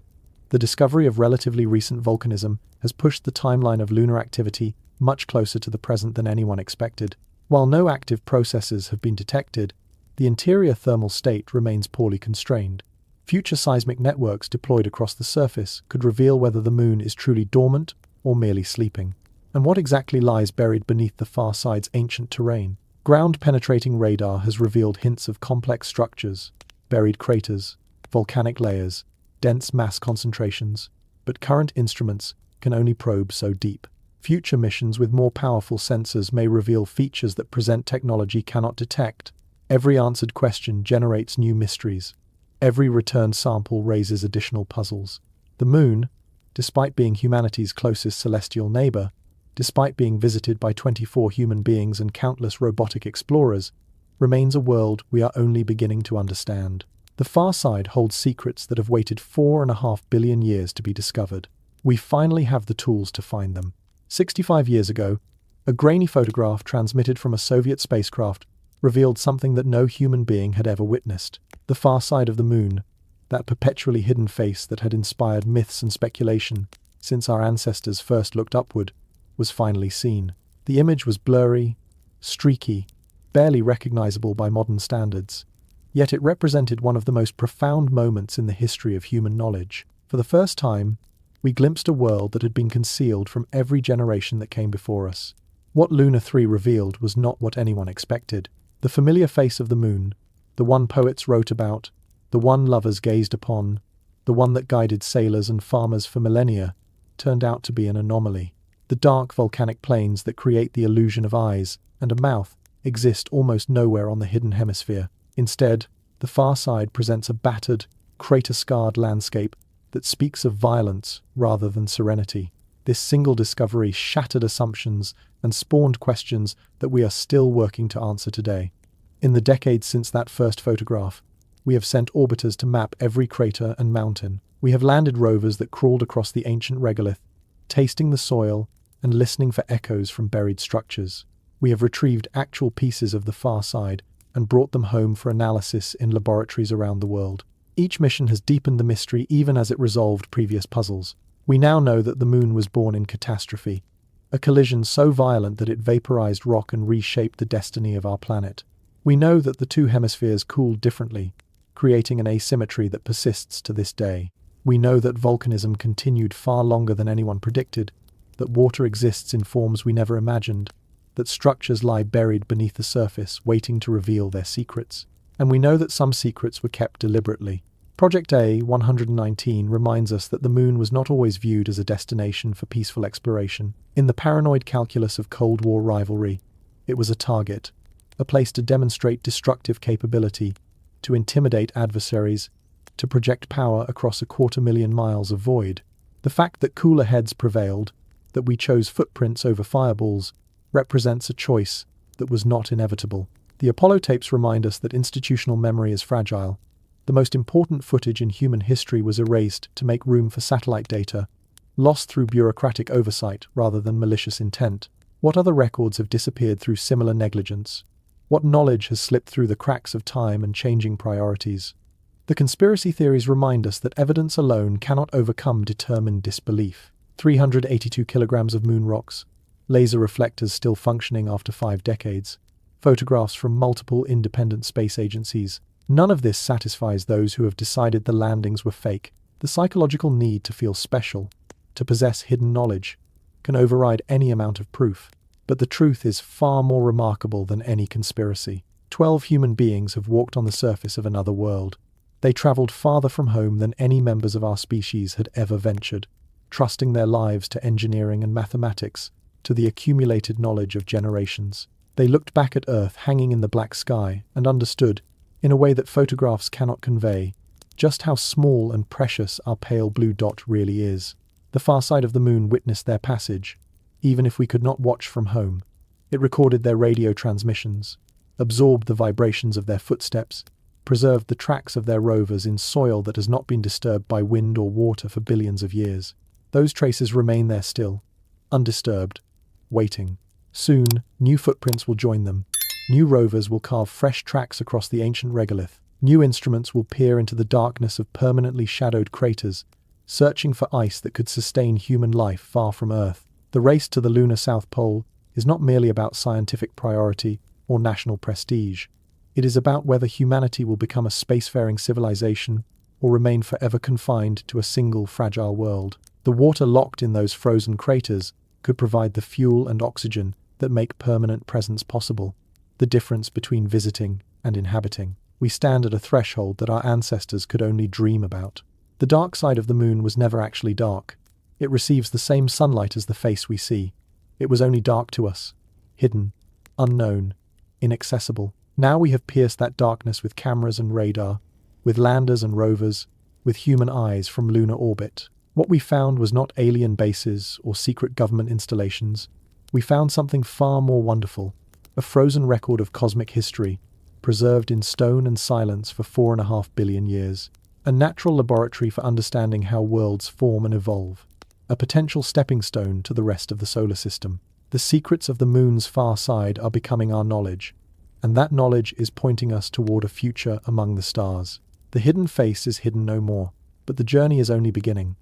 The discovery of relatively recent volcanism has pushed the timeline of lunar activity much closer to the present than anyone expected. While no active processes have been detected, the interior thermal state remains poorly constrained. Future seismic networks deployed across the surface could reveal whether the moon is truly dormant or merely sleeping. And what exactly lies buried beneath the far side's ancient terrain? Ground-penetrating radar has revealed hints of complex structures, buried craters, volcanic layers, dense mass concentrations, but current instruments can only probe so deep. Future missions with more powerful sensors may reveal features that present technology cannot detect. Every answered question generates new mysteries. Every returned sample raises additional puzzles. The moon, despite being humanity's closest celestial neighbor, despite being visited by 24 human beings and countless robotic explorers, remains a world we are only beginning to understand. The far side holds secrets that have waited 4.5 billion years to be discovered. We finally have the tools to find them. 65 years ago, a grainy photograph transmitted from a Soviet spacecraft revealed something that no human being had ever witnessed. The far side of the moon, that perpetually hidden face that had inspired myths and speculation since our ancestors first looked upward, was finally seen. The image was blurry, streaky, barely recognizable by modern standards. Yet it represented one of the most profound moments in the history of human knowledge. For the first time, we glimpsed a world that had been concealed from every generation that came before us. What Luna 3 revealed was not what anyone expected. The familiar face of the moon, the one poets wrote about, the one lovers gazed upon, the one that guided sailors and farmers for millennia, turned out to be an anomaly. The dark volcanic plains that create the illusion of eyes and a mouth exist almost nowhere on the hidden hemisphere. Instead, the far side presents a battered, crater-scarred landscape that speaks of violence rather than serenity. This single discovery shattered assumptions and spawned questions that we are still working to answer today. In the decades since that first photograph, we have sent orbiters to map every crater and mountain. We have landed rovers that crawled across the ancient regolith, tasting the soil and listening for echoes from buried structures. We have retrieved actual pieces of the far side and brought them home for analysis in laboratories around the world. Each mission has deepened the mystery even as it resolved previous puzzles. We now know that the moon was born in catastrophe, a collision so violent that it vaporized rock and reshaped the destiny of our planet. We know that the two hemispheres cooled differently, creating an asymmetry that persists to this day. We know that volcanism continued far longer than anyone predicted, that water exists in forms we never imagined, that structures lie buried beneath the surface, waiting to reveal their secrets. And we know that some secrets were kept deliberately. Project A119 reminds us that the moon was not always viewed as a destination for peaceful exploration. In the paranoid calculus of Cold War rivalry, it was a target, a place to demonstrate destructive capability, to intimidate adversaries, to project power across 250,000 miles of void. The fact that cooler heads prevailed, that we chose footprints over fireballs, represents a choice that was not inevitable. The Apollo tapes remind us that institutional memory is fragile. The most important footage in human history was erased to make room for satellite data, lost through bureaucratic oversight rather than malicious intent. What other records have disappeared through similar negligence? What knowledge has slipped through the cracks of time and changing priorities? The conspiracy theories remind us that evidence alone cannot overcome determined disbelief. 382 kilograms of moon rocks, laser reflectors still functioning after 5 decades, photographs from multiple independent space agencies. None of this satisfies those who have decided the landings were fake. The psychological need to feel special, to possess hidden knowledge, can override any amount of proof. But the truth is far more remarkable than any conspiracy. 12 human beings have walked on the surface of another world. They traveled farther from home than any members of our species had ever ventured, trusting their lives to engineering and mathematics, to the accumulated knowledge of generations. They looked back at Earth hanging in the black sky and understood, in a way that photographs cannot convey, just how small and precious our pale blue dot really is. The far side of the moon witnessed their passage, even if we could not watch from home. It recorded their radio transmissions, absorbed the vibrations of their footsteps, preserved the tracks of their rovers in soil that has not been disturbed by wind or water for billions of years. Those traces remain there still, undisturbed, waiting. Soon, new footprints will join them. New rovers will carve fresh tracks across the ancient regolith. New instruments will peer into the darkness of permanently shadowed craters, searching for ice that could sustain human life far from Earth. The race to the lunar South Pole is not merely about scientific priority or national prestige. It is about whether humanity will become a spacefaring civilization or remain forever confined to a single fragile world. The water locked in those frozen craters could provide the fuel and oxygen that make permanent presence possible. The difference between visiting and inhabiting. We stand at a threshold that our ancestors could only dream about. The dark side of the moon was never actually dark. It receives the same sunlight as the face we see. It was only dark to us, hidden, unknown, inaccessible. Now we have pierced that darkness with cameras and radar, with landers and rovers, with human eyes from lunar orbit. What we found was not alien bases or secret government installations. We found something far more wonderful, a frozen record of cosmic history, preserved in stone and silence for 4.5 billion years. A natural laboratory for understanding how worlds form and evolve. A potential stepping stone to the rest of the solar system. The secrets of the moon's far side are becoming our knowledge, and that knowledge is pointing us toward a future among the stars. The hidden face is hidden no more, but the journey is only beginning.